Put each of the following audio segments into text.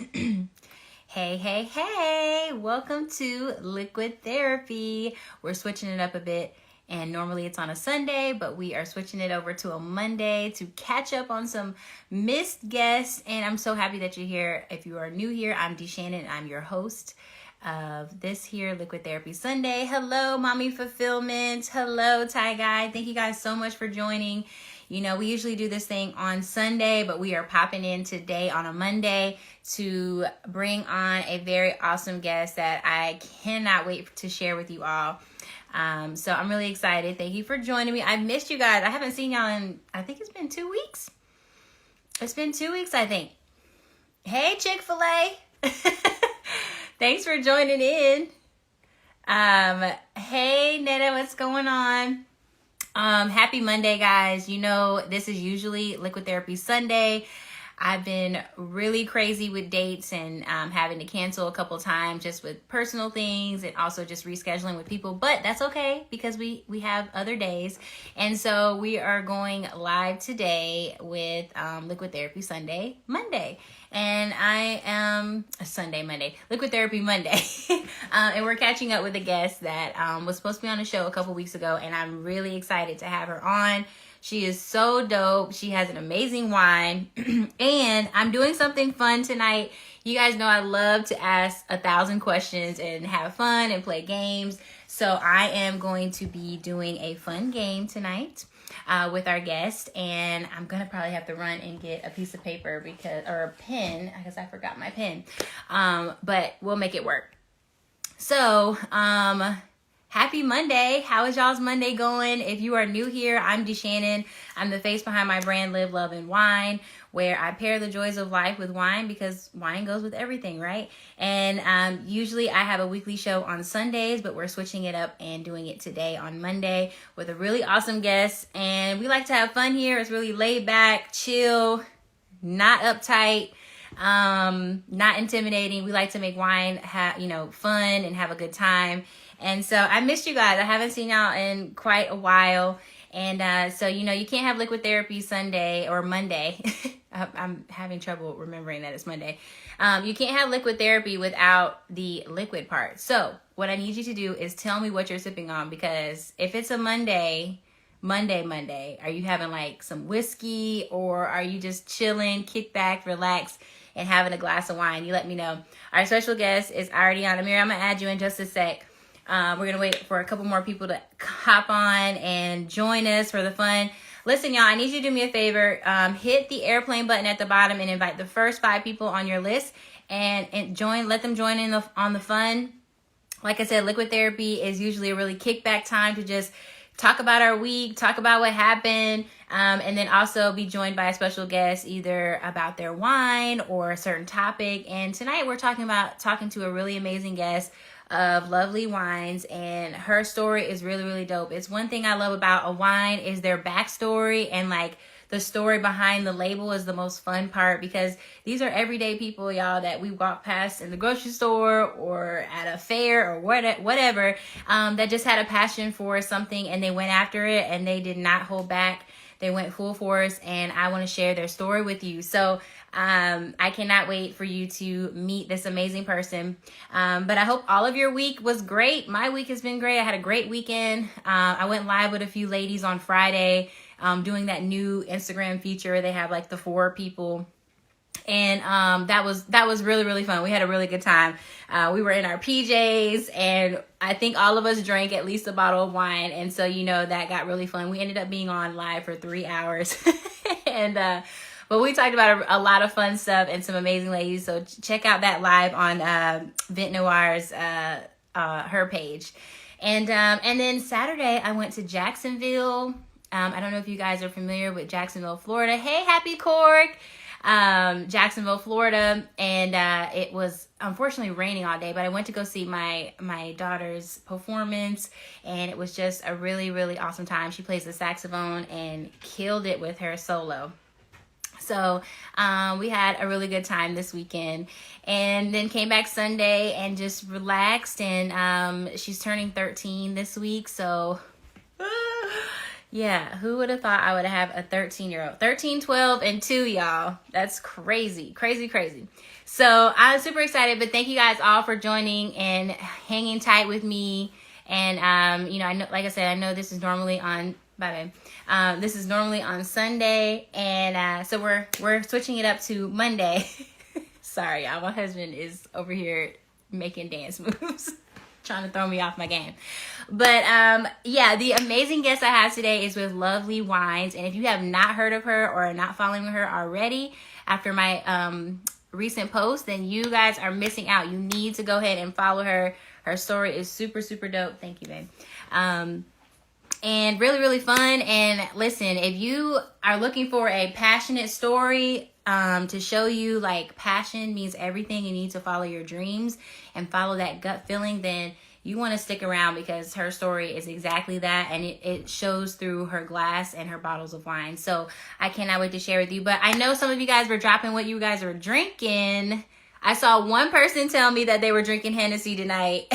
Hey, hey, hey, welcome to Liquid Therapy. We're switching it up a bit, and normally it's on a Sunday, but we are switching it over to a Monday to catch up on some missed guests, and I'm so happy that you're here. If you are new here, I'm Dee Shannon, and I'm your host of this here Liquid Therapy Sunday. Hello, Mommy Fulfillment. Hello, Ty Guy. Thank you guys so much for joining. You know, we usually do this thing on Sunday, but we are popping in today on a Monday to bring on a very awesome guest that I cannot wait to share with you all. So I'm really excited. Thank you for joining me. I've missed you guys. I haven't seen y'all in, I think it's been 2 weeks. It's been 2 weeks, I think. Hey, Chick-fil-A. Thanks for joining in. Hey, Netta, what's going on? Happy Monday, guys. You know, this is usually Liquid Therapy Sunday. I've been really crazy with dates and having to cancel a couple times just with personal things and also just rescheduling with people. But that's okay because we have other days. And so we are going live today with Liquid Therapy Sunday, Monday. And I am Monday, Liquid Therapy Monday. And we're catching up with a guest that was supposed to be on the show a couple weeks ago. And I'm really excited to have her on. She is so dope. She has an amazing wine. And I'm doing something fun tonight. You guys know I love to ask 1,000 questions and have fun and play games. So I am going to be doing a fun game tonight with our guest. And I'm going to probably have to run and get a piece of paper or a pen because I forgot my pen. But we'll make it work. So, happy Monday. How is y'all's Monday going? If you are new here, I'm Dee Shannon. I'm the face behind my brand, Live, Love, and Wine, where I pair the joys of life with wine because wine goes with everything, right? And usually I have a weekly show on Sundays, but we're switching it up and doing it today on Monday with a really awesome guest. And we like to have fun here. It's really laid back, chill, not uptight. Not intimidating. We like to make wine fun and have a good time. And so I missed you guys. I haven't seen y'all in quite a while. And so you can't have Liquid Therapy Sunday or Monday. I'm having trouble remembering that it's Monday. You can't have Liquid Therapy without the liquid part. So what I need you to do is tell me what you're sipping on, because if it's a Monday, are you having like some whiskey, or are you just chilling, kick back, relax, and having a glass of wine? You let me know. Our special guest is Ariana Amir. I'm going to add you in just a sec. We're going to wait for a couple more people to hop on and join us for the fun. Listen, y'all, I need you to do me a favor. Hit the airplane button at the bottom and invite the first 5 people on your list and let them join in on the fun. Like I said, Liquid Therapy is usually a really kickback time to just talk about our week, talk about what happened, and then also be joined by a special guest, either about their wine or a certain topic. And tonight we're talking to a really amazing guest of Lovely Wines, and her story is really, really dope. It's one thing I love about a wine is their backstory, and like the story behind the label is the most fun part, because these are everyday people, y'all, that we walk past in the grocery store or at a fair or whatever, that just had a passion for something and they went after it and they did not hold back. They went full force, and I want to share their story with you. So I cannot wait for you to meet this amazing person. But I hope all of your week was great. My week has been great. I had a great weekend. I went live with a few ladies on Friday, doing that new Instagram feature. They have like the 4 people. And that was really, really fun. We had a really good time. We were in our PJs, and I think all of us drank at least a bottle of wine. And so, that got really fun. We ended up being on live for 3 hours. But we talked about a lot of fun stuff and some amazing ladies. So check out that live on Vent Noir's her page. And then Saturday I went to Jacksonville. I don't know if you guys are familiar with Jacksonville, Florida. Hey, Happy Cork. Jacksonville, Florida, and it was unfortunately raining all day, but I went to go see my daughter's performance, and it was just a really, really awesome time. She plays the saxophone and killed it with her solo. So we had a really good time this weekend, and then came back Sunday and just relaxed, and she's turning 13 this week, so Yeah, who would have thought I would have a 13-year-old? 13, 12, and 2, y'all. That's crazy, crazy, crazy. So I'm super excited, but thank you guys all for joining and hanging tight with me. And, you know, I know, like I said, I know this is normally on, bye, babe. This is normally on Sunday, and so we're switching it up to Monday. Sorry, y'all, my husband is over here making dance moves. Trying to throw me off my game. But yeah, the amazing guest I have today is with Lovely Wines. And if you have not heard of her or are not following her already after my recent post, then you guys are missing out. You need to go ahead and follow her. Her story is super, super dope. Thank you, babe. And really, really fun. And listen, if you are looking for a passionate story to show you like passion means everything, you need to follow your dreams and follow that gut feeling, then you want to stick around because her story is exactly that, and it shows through her glass and her bottles of wine. So I cannot wait to share with you. But I know some of you guys were dropping what you guys were drinking. I saw one person tell me that they were drinking Hennessy tonight.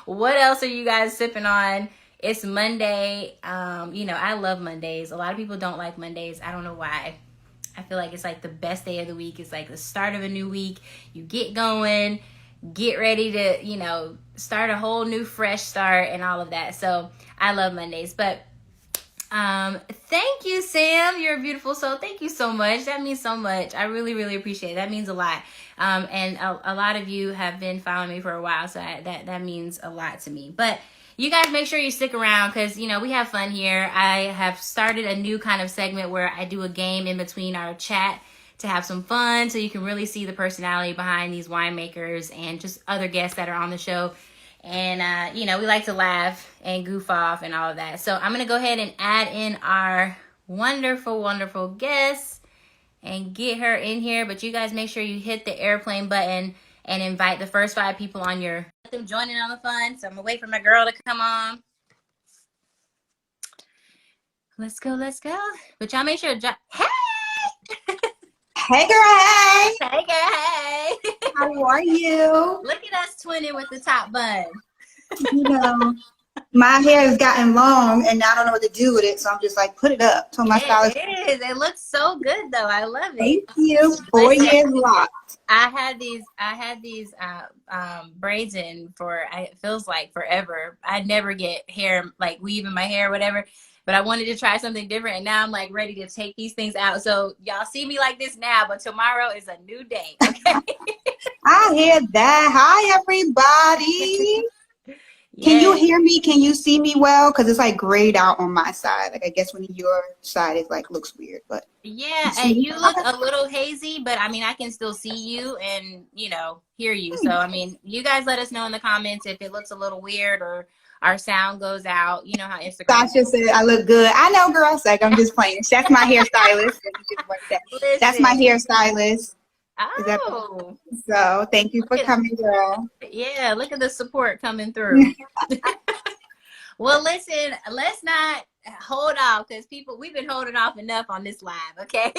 What else are you guys sipping on? It's Monday. You know, I love Mondays. A lot of people don't like Mondays. I don't know why. I feel like it's like the best day of the week. It's like the start of a new week. You get going, get ready to, you know, start a whole new fresh start and all of that. So I love Mondays. But thank you, Sam. You're a beautiful soul. Thank you so much. That means so much. I really, really appreciate it. That means a lot. And a lot of you have been following me for a while. So that means a lot to me. But you guys make sure you stick around because, you know, we have fun here. I have started a new kind of segment where I do a game in between our chat to have some fun so you can really see the personality behind these winemakers and just other guests that are on the show. And, you know, we like to laugh and goof off and all of that. So I'm going to go ahead and add in our wonderful, wonderful guest and get her in here. But you guys make sure you hit the airplane button and invite the first 5 people on your, let them join in on the fun. So I'm gonna wait for my girl to come on. Let's go, let's go. But y'all make sure to hey! Hey girl, hey! Hey girl, hey! How are you? Look at us twinning with the top bun. You know, my hair has gotten long and now I don't know what to do with it, so I'm just like, put it up. So my stylist, It is. It looks so good though. I love it. Thank you. 4 years locked. I had these braids in for it feels like forever. I never get hair like weave in my hair or whatever, but I wanted to try something different, and now I'm like ready to take these things out. So y'all see me like this now, but tomorrow is a new day. Okay. I hear that. Hi everybody. Yes. Can you hear me? Can you see me well? Because it's like grayed out on my side. Like I guess when your side is like looks weird, but yeah, and you look a little hazy, but I mean I can still see you and, you know, hear you. So I mean, you guys let us know in the comments if it looks a little weird or our sound goes out. You know how Instagram. Sasha said I look good. I know, girl. Like I'm just playing. That's my hairstylist. That's my hairstylist. Oh, so thank you for coming, girl. Yeah, look at the support coming through. Well, listen, let's not hold off because we've been holding off enough on this live, okay?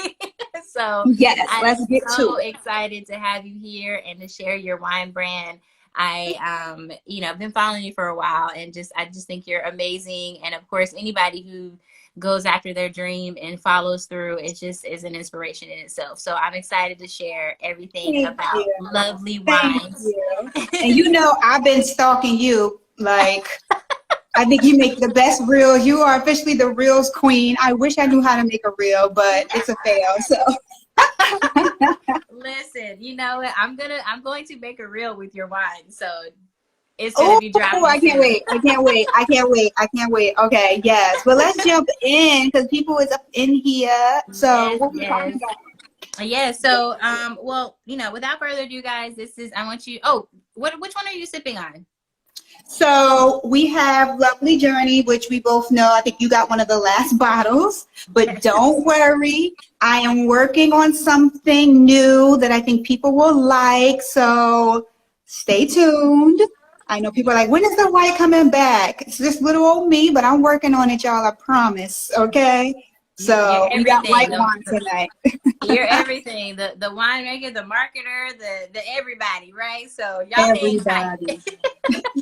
So yes, let's get so to it. Excited to have you here and to share your wine brand. You know, I've been following you for a while, and I just think you're amazing. And of course, anybody who goes after their dream and follows through, it just is an inspiration in itself. So I'm excited to share everything about Lovely Wines. And you know, I've been stalking you. Like, I think you make the best reels. You are officially the reels queen. I wish I knew how to make a reel, but it's a fail. So. Listen, you know what? I'm going to make a reel with your wine. So it's gonna be dropping. I can't wait. I can't wait. I can't wait. I can't wait. Okay, yes. Well, let's jump in because people is up in here. So yes. So well, you know, without further ado, guys, I want you which one are you sipping on? So we have Lovely Journey, which we both know. I think you got one of the last bottles, but don't worry. I am working on something new that I think people will like. So stay tuned. I know people are like, when is the white coming back? It's just little old me, but I'm working on it, y'all. I promise. Okay. So we got white wine tonight. You're everything. The winemaker, the marketer, the everybody, right? So y'all everybody.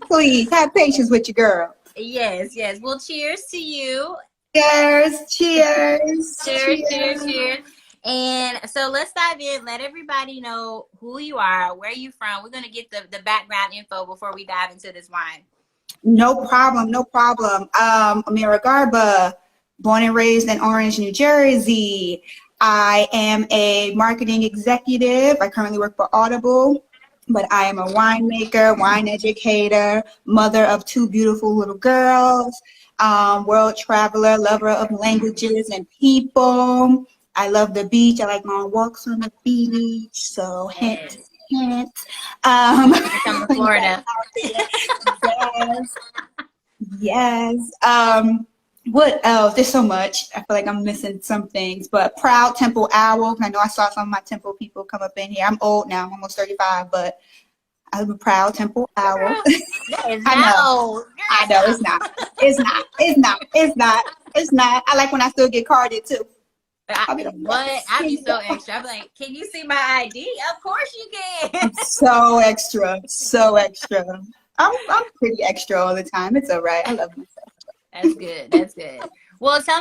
Please have patience with your girl. Yes, yes. Well, cheers to you. Cheers, cheers, Cheers, cheers, cheers. And so let's dive in. Let everybody know who you are, where you from. We're going to get the background info before we dive into this wine. No problem, no problem. Amira Garba, born and raised in Orange, New Jersey. I am a marketing executive. I currently work for Audible, but I am a winemaker, wine educator, mother of two beautiful little girls, world traveler, lover of languages and people. I love the beach. I like my walks on the beach. So hint, hint. Come to Florida. Yes. Yes. What else? There's so much. I feel like I'm missing some things, but proud Temple Owl. I know I saw some of my Temple people come up in here. I'm old now, I'm almost 35, but I'm a proud Temple Owl. I know it's not. It's not. It's not. It's not. It's not. I like when I still get carded too. What? I'd be so extra. I'm like, can you see my ID? Of course you can. So extra. So extra. I'm pretty extra all the time. It's all right. I love myself. That's good. That's good. Well, tell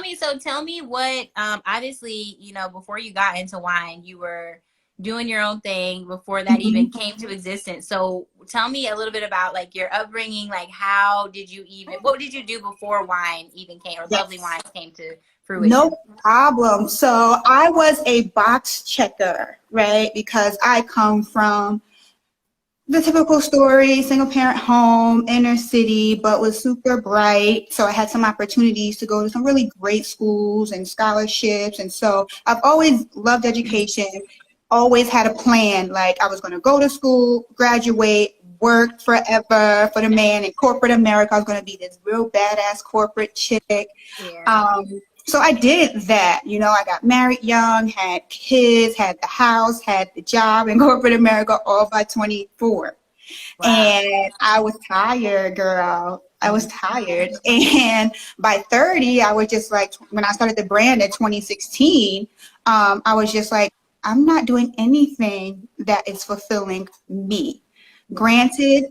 me what, obviously, before you got into wine, you were doing your own thing before that even came to existence. So tell me a little bit about like your upbringing, like what did you do before wine even came, or Lovely Wines came to fruition? No problem. So I was a box checker, right? Because I come from the typical story, single parent home, inner city, but was super bright. So I had some opportunities to go to some really great schools and scholarships. And so I've always loved education, always had a plan. Like I was going to go to school, graduate, work forever for the man in corporate America. I was going to be this real badass corporate chick. Yeah. So I did that. I got married young, had kids, had the house, had the job in corporate America, all by 24. Wow. And I was tired, girl. I was tired. And by 30, I was just like, when I started the brand in 2016, I was just like, I'm not doing anything that is fulfilling me. Granted,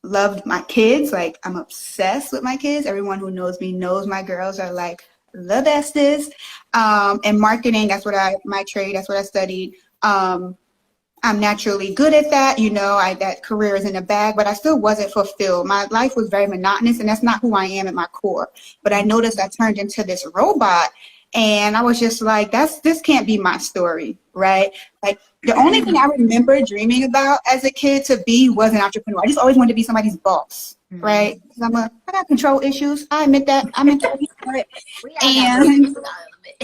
loved my kids. Like, I'm obsessed with my kids. Everyone who knows me knows my girls are like the bestest. And marketing, that's what my trade, that's what I studied. I'm naturally good at that. That career is in the bag, but I still wasn't fulfilled. My life was very monotonous, and that's not who I am at my core. But I noticed I turned into this robot, and I was just like, this can't be my story, right? Like the only thing I remember dreaming about as a kid to be was an entrepreneur. I just always wanted to be somebody's boss, right? I got control issues. I admit that. I'm into it. And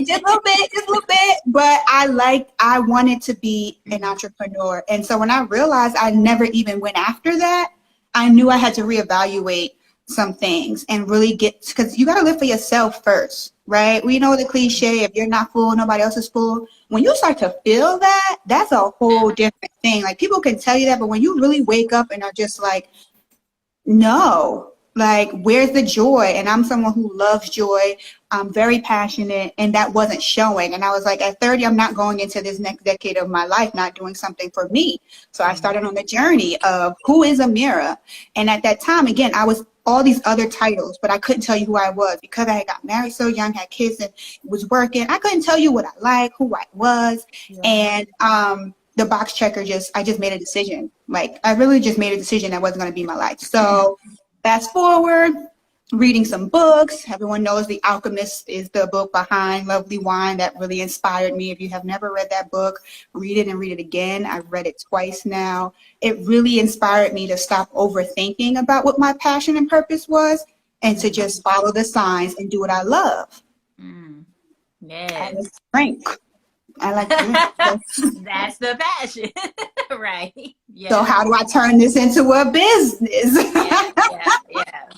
just a little bit, but I wanted to be an entrepreneur. And so when I realized I never even went after that, I knew I had to reevaluate some things and really because you got to live for yourself first, right? We know the cliche, if you're not full, nobody else is full. When you start to feel that, that's a whole different thing. Like people can tell you that, but when you really wake up and are just like, no, like, where's the joy? And I'm someone who loves joy. I'm very passionate, and that wasn't showing. And I was like, at 30, I'm not going into this next decade of my life not doing something for me. So I started on the journey of who is Amira. And at that time, again, I was all these other titles, but I couldn't tell you who I was because I had got married so young, had kids, and was working. I couldn't tell you what I like, who I was. Yeah. And the box checker I just made a decision. Like, I really just made a decision that wasn't going to be my life. So fast forward, reading some books. Everyone knows The Alchemist is the book behind Lovely Wine that really inspired me. If you have never read that book, read it and read it again. I've read it twice now. It really inspired me to stop overthinking about what my passion and purpose was and to just follow the signs and do what I love. Yes. Strength. I like that. That's the passion, right? Yeah. So how do I turn this into a business? yeah,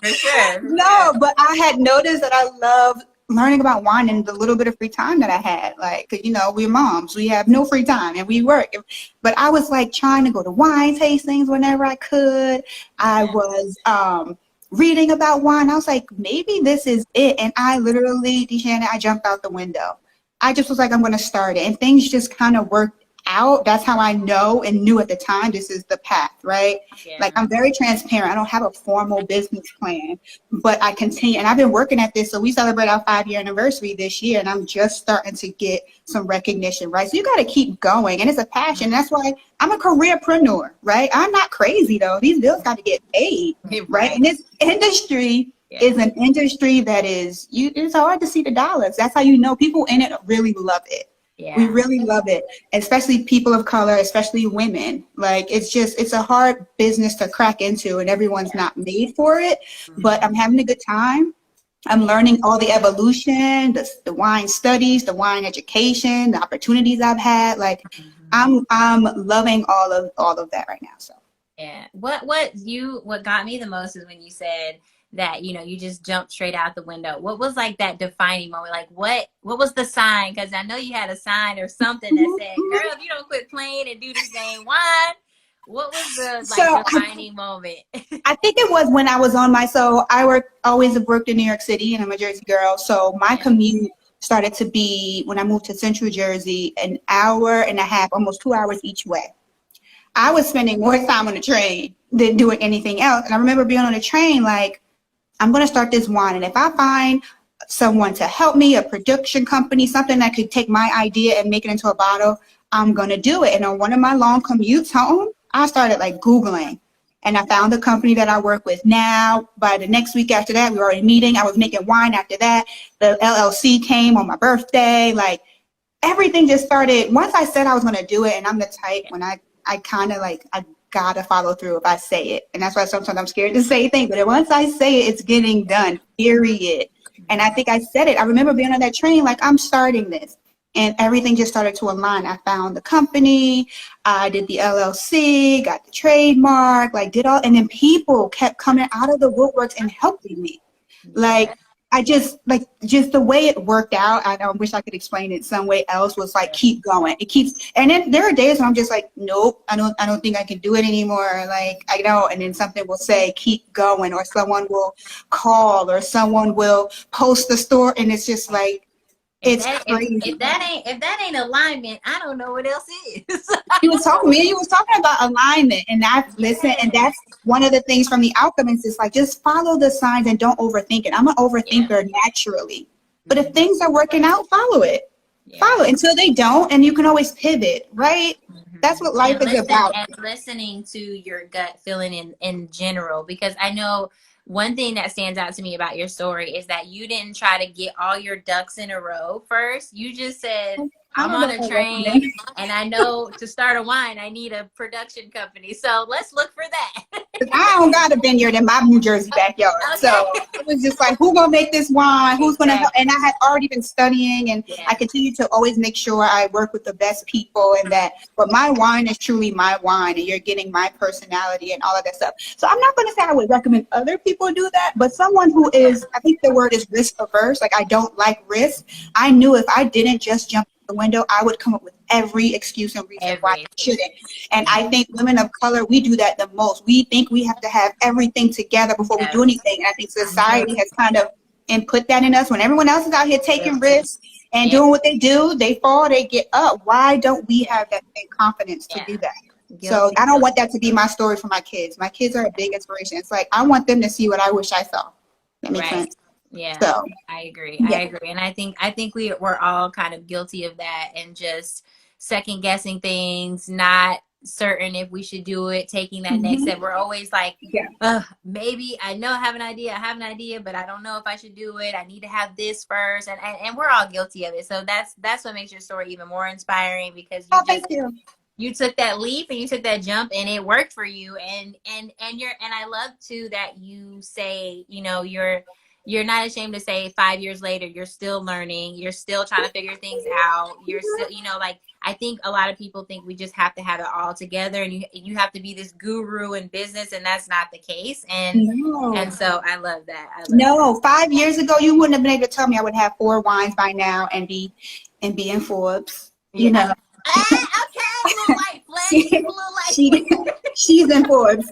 for sure. No, but I had noticed that I love learning about wine and the little bit of free time that I had. Like, we're moms, we have no free time and we work. But I was like trying to go to wine tastings whenever I could. I was reading about wine. I was like, maybe this is it. And I literally, Deshana, I jumped out the window. I just was like, I'm going to start it. And things just kind of worked out, that's how I know and knew at the time this is the path, right? Yeah. Like I'm very transparent. I don't have a formal business plan, but I continue. And I've been working at this. So we celebrate our 5-year anniversary this year, and I'm just starting to get some recognition, right? So you got to keep going. And it's a passion. That's why I'm a careerpreneur, right? I'm not crazy though. These bills got to get paid, right? And this industry is an industry that it's hard to see the dollars. That's how you know people in it really love it. Yeah. We really love it, especially people of color, especially women. Like it's a hard business to crack into, and everyone's not made for it. But I'm having a good time. I'm learning all the evolution, the wine studies, the wine education, the opportunities I've had. Like I'm loving all of that right now. So yeah, what got me the most is when you said that, you know, you just jumped straight out the window. What was like that defining moment? Like what was the sign? Because I know you had a sign or something that said, girl, if you don't quit playing and do this dang wine. What was the defining moment? I think it was when I was on I always worked in New York City, and I'm a Jersey girl. So my commute started to be, when I moved to Central Jersey, an hour and a half, almost 2 hours each way. I was spending more time on the train than doing anything else. And I remember being on the train like, I'm going to start this wine. And if I find someone to help me, a production company, something that could take my idea and make it into a bottle, I'm going to do it. And on one of my long commutes home, I started like Googling, and I found the company that I work with now. By the next week after that, we were already meeting. I was making wine after that. The LLC came on my birthday. Like everything just started. Once I said I was going to do it, and I'm the type when I kind of like, I gotta follow through if I say it. And that's why sometimes I'm scared to say things. But once I say it, it's getting done, period. And I think I said it. I remember being on that train like, I'm starting this. And everything just started to align. I found the company, I did the LLC, got the trademark, like did all, and then people kept coming out of the woodworks and helping me. Like, just the way it worked out, I wish I could explain it some way else, was like, keep going. It keeps, and then there are days when I'm just like, nope, I don't think I can do it anymore. Like, I don't, and then something will say, keep going, or someone will call, or someone will post the store, and it's just like, it's crazy. If that ain't alignment, I don't know what else is. You was talking about alignment, and I've listened, and that's one of the things from The Alchemist is like, just follow the signs and don't overthink it. I'm an overthinker naturally, but if things are working out, follow it. Follow it until they don't, and you can always pivot, right? That's what life is about. And listening to your gut feeling in general, because I know one thing that stands out to me about your story is that you didn't try to get all your ducks in a row first. You just said, I'm on a train and I know to start a wine, I need a production company. So let's look for that. I don't got a vineyard in my New Jersey backyard. Okay. So it was just like, who's going to make this wine? Who's going to help? And I had already been studying, and I continue to always make sure I work with the best people, and that, but my wine is truly my wine, and you're getting my personality and all of that stuff. So I'm not going to say I would recommend other people do that, but someone who is, I think the word is risk averse. Like, I don't like risk. I knew if I didn't just jump the window, I would come up with every excuse and reason why I shouldn't. And I think women of color, we do that the most. We think we have to have everything together before we do anything. And I think society has kind of input that in us. When everyone else is out here taking risks and doing what they do, they fall, they get up. Why don't we have that same confidence to do that? So I don't want that to be my story for my kids. My kids are a big inspiration. It's like, I want them to see what I wish I saw. That makes sense. Yeah, so I agree. I agree. And I think we're all kind of guilty of that, and just second guessing things, not certain if we should do it, taking that next step. We're always like, maybe I have an idea, but I don't know if I should do it. I need to have this first. And we're all guilty of it. So that's what makes your story even more inspiring, because you took that leap and you took that jump, and it worked for you. And I love too that you say, you know, you're not ashamed to say 5 years later, you're still learning, you're still trying to figure things out. You're still, you know, like, I think a lot of people think we just have to have it all together, and you have to be this guru in business, and that's not the case. And so I love that. 5 years ago, you wouldn't have been able to tell me I would have 4 wines by now and be in Forbes. You know. Okay, a little light, Flex. She's in Forbes.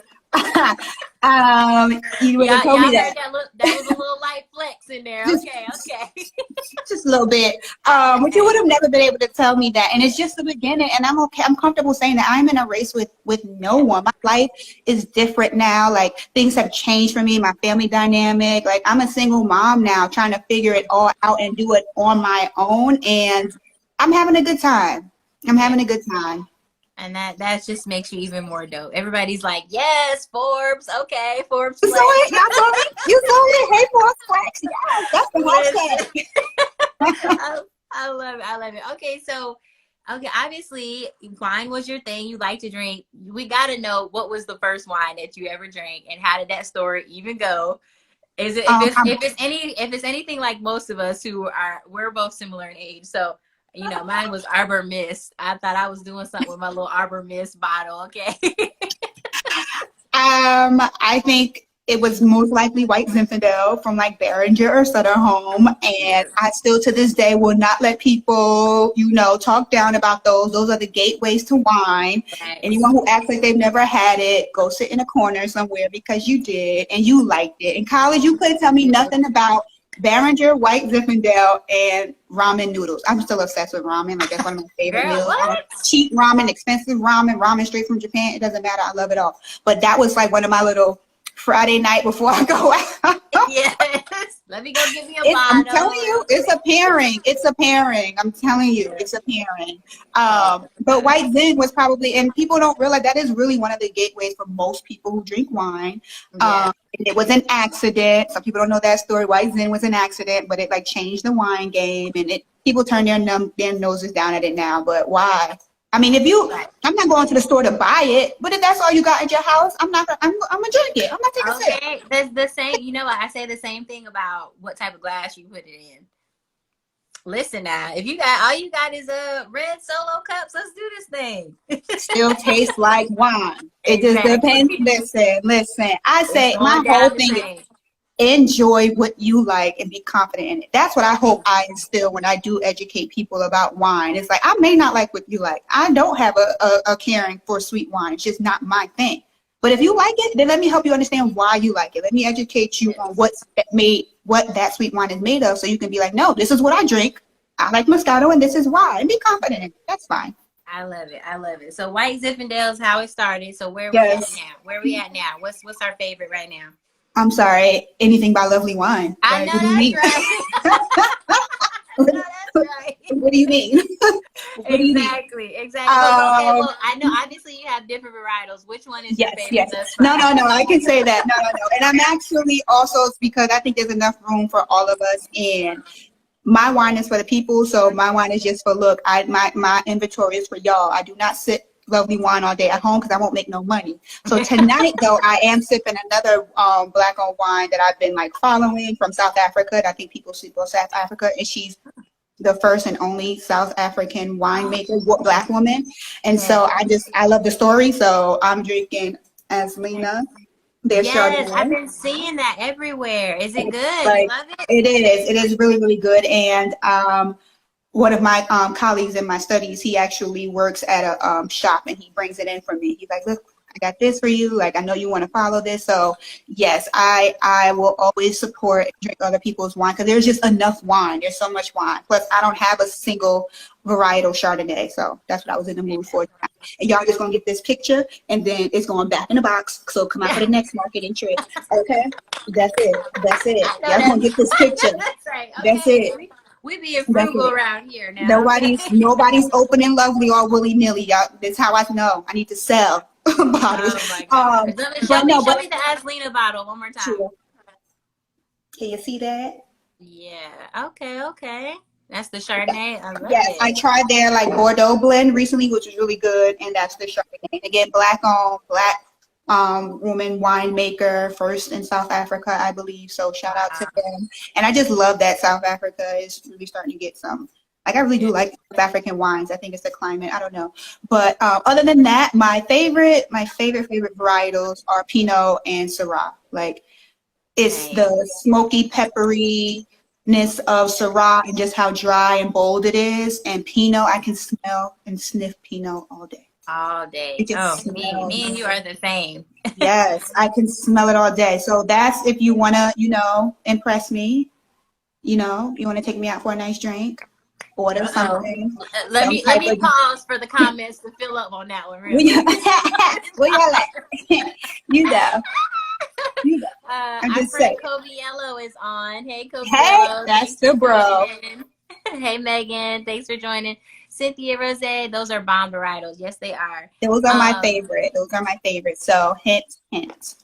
You would have Y'all told me heard that. that was a little light flex in there. Just, Okay, okay. just a little bit. But you would have never been able to tell me that. And it's just the beginning. And I'm okay. I'm comfortable saying that I'm in a race with no one. My life is different now. Like things have changed for me, my family dynamic. Like I'm a single mom now trying to figure it all out and do it on my own. And I'm having a good time. I'm having a good time. And that just makes you even more dope. Everybody's like, yes, Forbes. Okay, Forbes So flex. y'all told me, you told me, hey, for flex. Yes, that's the hashtag. I love it. I love it. Okay, so okay, obviously wine was your thing. You like to drink. We got to know what was the first wine that you ever drank, and how did that story even go? Is it if it's anything like most of us we're both similar in age, so you know mine was Arbor Mist. I thought I was doing something with my little Arbor Mist bottle. Okay. I think it was most likely White Zinfandel from like Behringer or Sutter Home. And I still to this day will not let people, talk down about those. Those are the gateways to wine. Right. Anyone who acts like they've never had it, go sit in a corner somewhere because you did and you liked it. In college, you couldn't tell me nothing about Behringer, White Zinfandel, and ramen noodles. I'm still obsessed with ramen. Like that's one of my favorite Girl, meals. what? Cheap ramen, expensive ramen straight from Japan. It doesn't matter. I love it all. But that was like one of my little Friday night before I go out. Yes. Let me go get me a bottle. I'm telling you, it's a pairing. It's a pairing. I'm telling you, it's a pairing. But White Zin was probably, and people don't realize that is really one of the gateways for most people who drink wine. Yeah. And it was an accident. Some people don't know that story. White Zin was an accident, but it like changed the wine game, and people turn their noses down at it now. But why? I mean, I'm not going to the store to buy it, but if that's all you got at your house, I'm gonna drink it. I'm not taking a sip. Okay, that's the same. You know, I say the same thing about what type of glass you put it in. Listen now, if you got all you got is red Solo cups, let's do this thing. Still tastes like wine. It just depends. Listen. I say my whole thing is enjoy what you like and be confident in it. That's what I hope I instill when I do educate people about wine. It's like, I may not like what you like. I don't have a caring for sweet wine. It's just not my thing. But if you like it, then let me help you understand why you like it. Let me educate you on what that sweet wine is made of, so you can be like, no, this is what I drink. I like Moscato, and this is why. And be confident in it. That's fine. I love it. I love it. So White Zinfandel is how it started. So where we at now? Where we at now? What's our favorite right now? I'm sorry, anything by Lovely Wine. I know that's right. That's right. What do you mean? Exactly. Okay, well, I know obviously you have different varietals. Which one is your favorite? Yes. No, I can say that. No. And I'm actually also, because I think there's enough room for all of us, and my wine is for the people, so my wine is just for look. My inventory is for y'all. I do not sit Lovely Wine all day at home because I won't make no money. So tonight, though, I am sipping another black-owned wine that I've been like following from South Africa. And I think people sleep on South Africa, and she's the first and only South African winemaker, black woman. And so I love the story. So I'm drinking Aslina. Yes, I've been seeing that everywhere. Is it good? Like, you love it? It is. It is really, really good. And one of my colleagues in my studies, he actually works at a shop, and he brings it in for me. He's like, look, I got this for you. Like, I know you want to follow this. So yes, I will always support and drink other people's wine, because there's just enough wine. There's so much wine. Plus, I don't have a single varietal Chardonnay. So that's what I was in the mood for. And y'all just going to get this picture, and then it's going back in the box. So come out for the next marketing trip. Okay? That's it. Y'all going to get this picture. That's right. Okay. That's it. We being frugal around here now. Nobody's opening Lovely all willy-nilly, y'all. That's how I know. I need to sell bottles. Oh my God. Show me the Aslina bottle one more time. Sure. Can you see that? Yeah. Okay. That's the Chardonnay. Yes, I tried their like Bordeaux blend recently, which was really good, and that's the Chardonnay. Again, black-owned, black woman winemaker, first in South Africa, I believe. So shout out to them. And I just love that South Africa is really starting to get some. Like, I really do like South African wines. I think it's the climate. I don't know. But other than that, my favorite varietals are Pinot and Syrah. Like, it's the smoky pepperiness of Syrah and just how dry and bold it is. And Pinot, I can smell and sniff Pinot all day. all day. It just Oh, me smells. and you are the same. Yes, I can smell it all day. So that's if you want to, impress me, you want to take me out for a nice drink, order Uh-oh. something, Let some me let type me of, pause for the comments to fill up on that one real we, quick. we got like, you know, you know. I'm Our just friend saying. Coviello is on. Hey, Hey, Coviello. that's Thanks for the bro. joining. Hey, Megan. Thanks for joining. Cynthia Rose. Those are bomb varietals. Yes, they are. Those are my favorite. Those are my favorite. So hint, hint.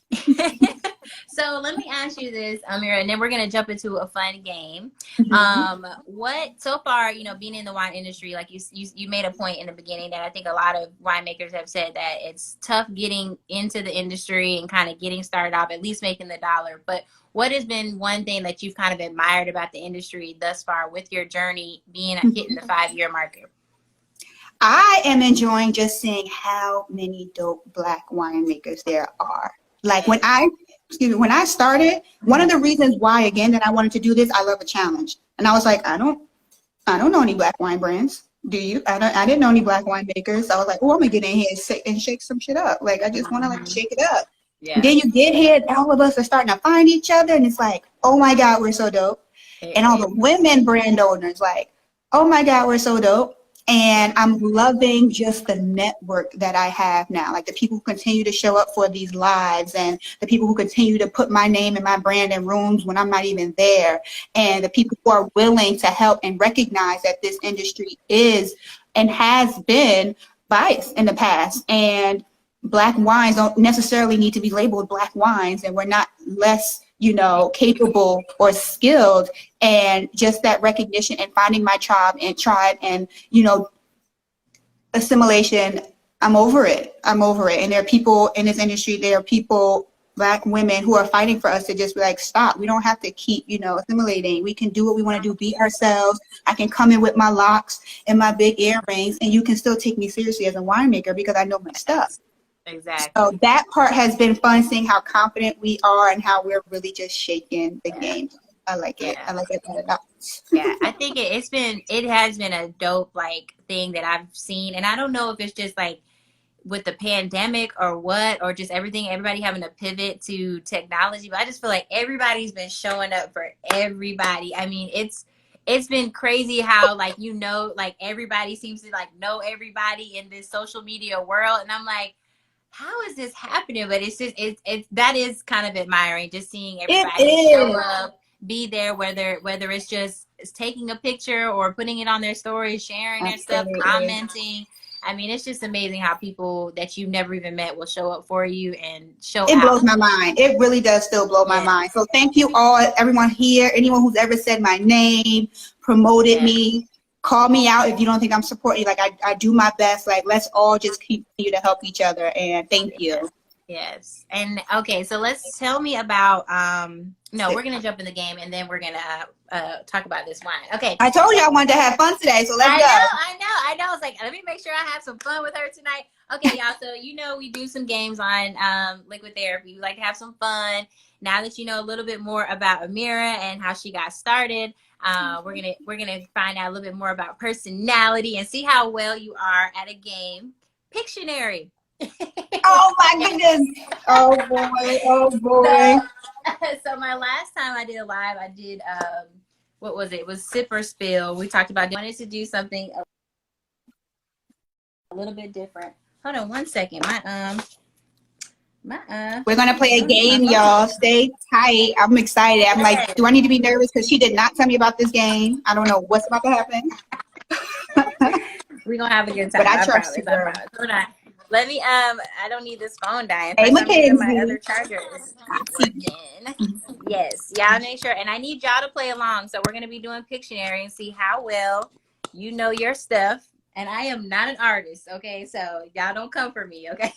So let me ask you this, Amira, and then we're gonna jump into a fun game. Mhm. What so far, being in the wine industry, like you made a point in the beginning that I think a lot of winemakers have said that it's tough getting into the industry and kind of getting started off, at least making the dollar. But what has been one thing that you've kind of admired about the industry thus far with your journey being hitting the 5-year marker? I am enjoying just seeing how many dope Black winemakers there are. Like when I started, one of the reasons why, again, that I wanted to do this, I love a challenge. And I was like, I don't know any Black wine brands. Do you? I didn't know any Black winemakers. So I was like, oh, I'm gonna get in here and shake some shit up. Like I just want to like shake it up. And Yeah. then you get here, all of us are starting to find each other, and it's like, oh my God, we're so dope. And all the women brand owners, like, oh my God, we're so dope. And I'm loving just the network that I have now, like the people who continue to show up for these lives and the people who continue to put my name and my brand in rooms when I'm not even there, and the people who are willing to help and recognize that this industry is and has been biased in the past. And Black wines don't necessarily need to be labeled Black wines, and we're not less, capable or skilled. And just that recognition and finding my tribe and assimilation, I'm over it. And there are people in this industry, there are people, Black women, who are fighting for us to just be like, stop. We don't have to keep, assimilating. We can do what we want to do, be ourselves. I can come in with my locks and my big earrings, and you can still take me seriously as a winemaker because I know my stuff. Exactly. So that part has been fun, seeing how confident we are and how we're really just shaking the game. I like it. I like it a lot. Yeah, I think it has been a dope thing that I've seen, and I don't know if it's just with the pandemic or what, or just everybody having to pivot to technology, but I just feel like everybody's been showing up for everybody. I mean, it's been crazy how everybody seems to know everybody in this social media world, and I'm like, how is this happening? But it's just that is kind of admiring, just seeing everybody show up, be there, whether it's just taking a picture or putting it on their story, sharing their stuff, commenting. I mean, it's just amazing how people that you've never even met will show up for you and show It out. blows my mind. It really does still blow my mind. So thank you all, everyone here, anyone who's ever said my name, promoted me, call me out if you don't think I'm supporting you. Like I do my best. Like let's all just continue to help each other. And thank you. Yes. And okay, so tell me about no, we're gonna jump in the game and then we're gonna talk about this wine. Okay. I told you I wanted to have fun today, so let's go. I know. I was like, let me make sure I have some fun with her tonight. Okay, y'all. So we do some games on Liquid Therapy. We like to have some fun. Now that you know a little bit more about Amira and how she got started, we're gonna find out a little bit more about personality and see how well you are at a game. Pictionary. Oh my goodness. Oh boy. Oh boy. So my last time I did a live, I did what was it? It was Sip or Spill. We talked about wanted to do something a little bit different. Hold on one second. We're gonna play a game, y'all. Stay tight. I'm excited. I'm like, do I need to be nervous? Because she did not tell me about this game. I don't know what's about to happen. We're gonna have a good time. But I trust you, girl. Hold on. Let me I don't need this phone dying. Hey, Mackenzie. My other charger is working. Yes, y'all make sure, and I need y'all to play along. So we're gonna be doing Pictionary and see how well you know your stuff. And I am not an artist, okay? So y'all don't come for me, okay?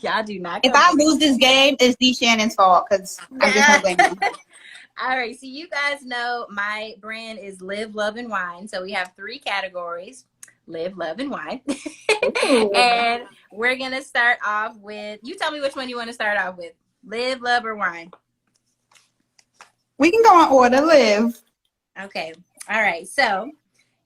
Y'all do not. If I lose this game, it's D. Shannon's fault because I'm just gonna blame her. All right, so you guys know my brand is Live, Love, and Wine. So we have 3 categories: Live, Love, and Wine. And we're gonna start off with, you tell me which one you want to start off with: Live, Love, or Wine. We can go in order. Live. Okay. All right. So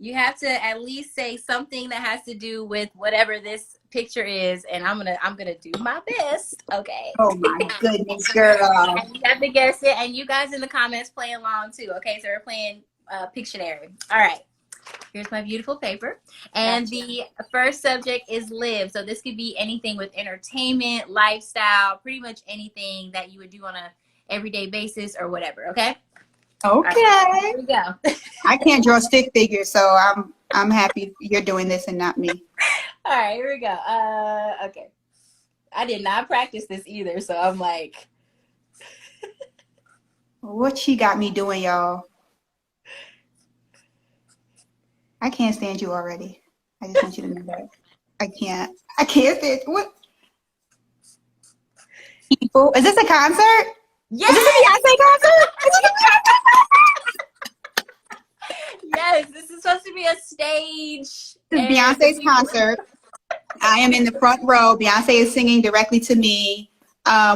You have to at least say something that has to do with whatever this picture is, and I'm gonna do my best. Okay. Oh my goodness, girl. And you have to guess it, and you guys in the comments play along too. Okay, so we're playing Pictionary. All right. Here's my beautiful paper. And the first subject is live. So this could be anything with entertainment, lifestyle, pretty much anything that you would do on a everyday basis or whatever. Okay. Okay. Right, here we go. I can't draw stick figures, so I'm happy you're doing this and not me. All right, here we go. Okay. I did not practice this either, so I'm like, what she got me doing, y'all? I can't stand you already. I just want you to know that. I can't stand what? People, is this a concert? yes, Is this a Beyonce concert? Is this a yes, this is supposed to be a stage. This is and Beyonce's people- concert. I am in the front row. Beyonce is singing directly to me.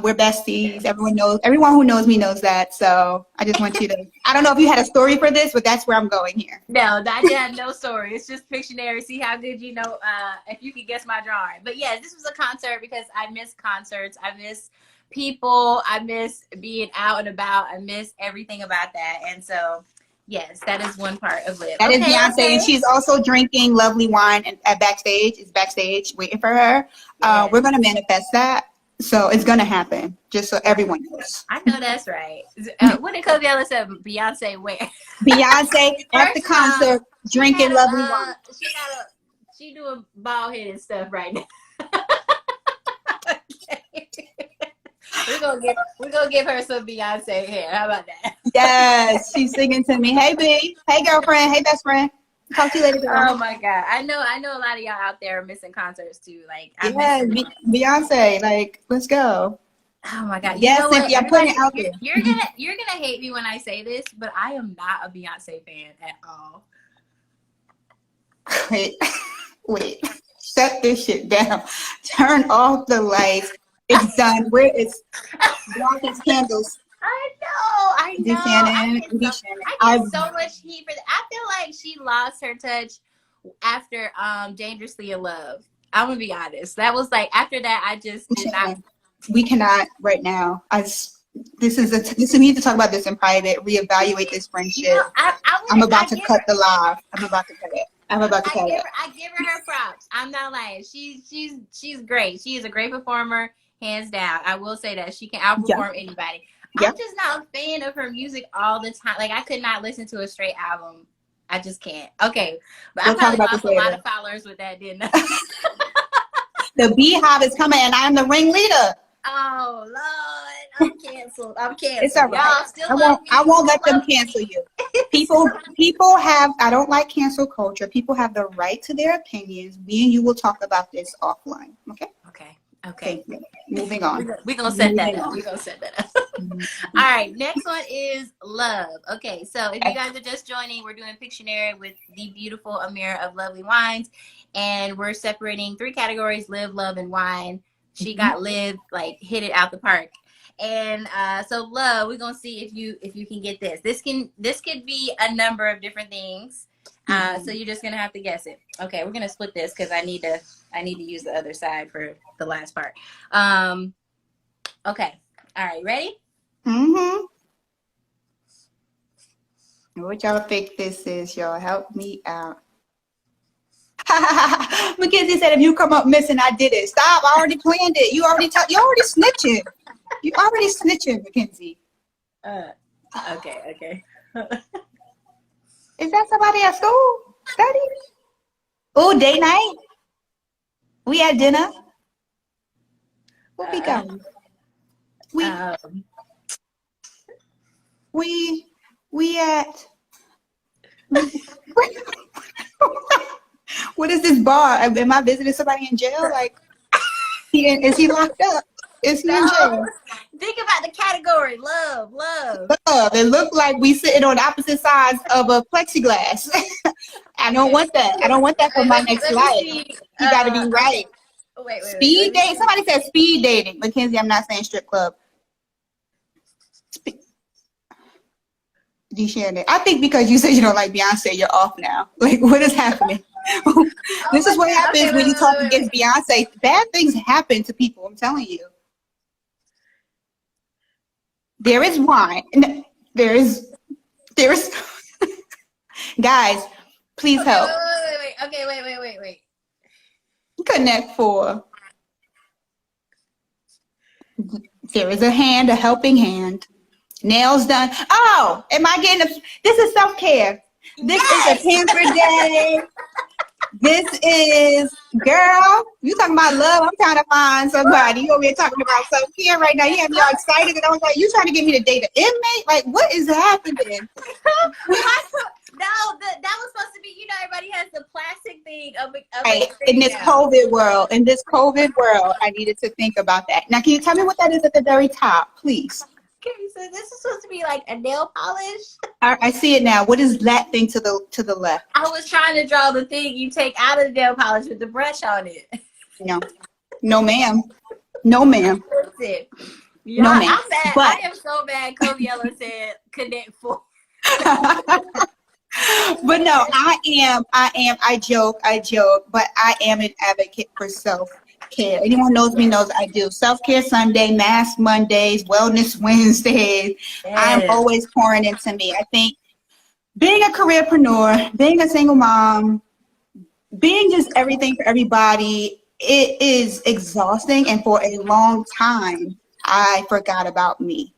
We're besties. Everyone who knows me knows that. So I just want you to, I don't know if you had a story for this, but that's where I'm going here. No, that had no story. It's just Pictionary. See how good you know, if you can guess my drawing. But yes, this was a concert because I miss concerts. I miss people. I miss being out and about. I miss everything about that. And so, yes, that is one part of Live. That is Beyonce, and she's also drinking lovely wine at backstage. It's backstage waiting for her. Yes. We're going to manifest that. So it's going to happen, just so everyone knows. I know that's right. What did Koviella say? Beyonce where? Beyonce at the concert drinking lovely wine. She doing bald head and stuff right now. Okay. We're gonna give her some Beyonce hair. How about that? Yes, she's singing to me. Hey, B. Hey, girlfriend. Hey, best friend. Talk to you later, girl. Oh my God. I know a lot of y'all out there are missing concerts too. Like Yeah, Beyonce. Like, let's go. oh my God. Yes, know what? Cynthia, I'm putting it out there. You're gonna hate me when I say this, but I am not a Beyonce fan at all. Wait. Shut this shit down. Turn off the lights. It's done. Where is blackest candles? I know. Shannon. I get so much heat for that. I feel like she lost her touch after Dangerously in Love. I'm gonna be honest. That was like after that I just did not. We cannot right now. We need to talk about this in private. Reevaluate this friendship. You know, I'm about to cut the live. I'm about to cut it. I give her props. I'm not lying. She's great. She is a great performer, hands down. I will say that she can outperform anybody. Yeah. I'm just not a fan of her music all the time. Like I could not listen to a straight album. I just can't. Okay, but We'll I probably talk about lost this a lot later. of followers with that, didn't I? The Beehive is coming, and I am the ringleader. Oh Lord, I'm canceled. It's all right. Y'all still love me. I won't let them Love me. cancel you. People have. I don't like cancel culture. People have the right to their opinions. Me and you will talk about this offline. Okay. Okay. Thank you. Moving on. We're gonna set that Moving up. on. We're gonna set that up. All right, next one is love. Okay, so if you guys are just joining, we're doing Pictionary with the beautiful Amira of Lovely Wines, and we're separating 3 categories: live, love, and wine. She got live, like hit it out the park. And so love, we're gonna see if you can get this. This could be a number of different things. So you're just gonna have to guess it. Okay, we're gonna split this because I need to use the other side for the last part. Okay. All right, ready? Mm-hmm. What y'all think this is, y'all? Help me out. Mackenzie said, if you come up missing, I did it. Stop. I already planned it. You already snitching. You already snitching, Mackenzie. Okay. Is that somebody at school? Study? Oh, day night? We at dinner? What we got? We at what is this bar? Am I visiting somebody in jail? Like, is he locked up? Is he in jail? Think about the category. Love. It looked like we sitting on opposite sides of a plexiglass. I don't want that. I don't want that for my next life. You got to be right. Wait. Speed dating. Somebody said speed dating. Mackenzie, I'm not saying strip club. Shannon. I think because you said you don't like Beyonce, you're off now. Like, what is happening? This is what happens when you talk against Beyonce. Bad things happen to people, I'm telling you. There is wine. There's guys, please help. Wait. Connect 4. There is a hand, a helping hand. Nails done. Oh, am I getting this is self-care. This is a pamper day. This is, girl, you talking about love. I'm trying to find somebody. You over here talking about self-care right now. You have me all excited. And I was like, you trying to get me to date an inmate? Like, what is happening? No, that was supposed to be, you know, everybody has the plastic thing of right. In this COVID world, I needed to think about that. Now, can you tell me what that is at the very top, please? Okay, so this is supposed to be like a nail polish. I see it now. What is that thing to the left? I was trying to draw the thing you take out of the nail polish with the brush on it. No, ma'am. No, ma'am. Listen, no, ma'am. I'm mad. But, I am so mad. Kobe Yellow said connect 4. But no, I joke, but I am an advocate for self-care. Anyone knows me knows I do. Self-care Sunday, Mask Mondays, Wellness Wednesdays. Yes. I'm always pouring into me. I think being a careerpreneur, being a single mom, being just everything for everybody, it is exhausting. And for a long time, I forgot about me.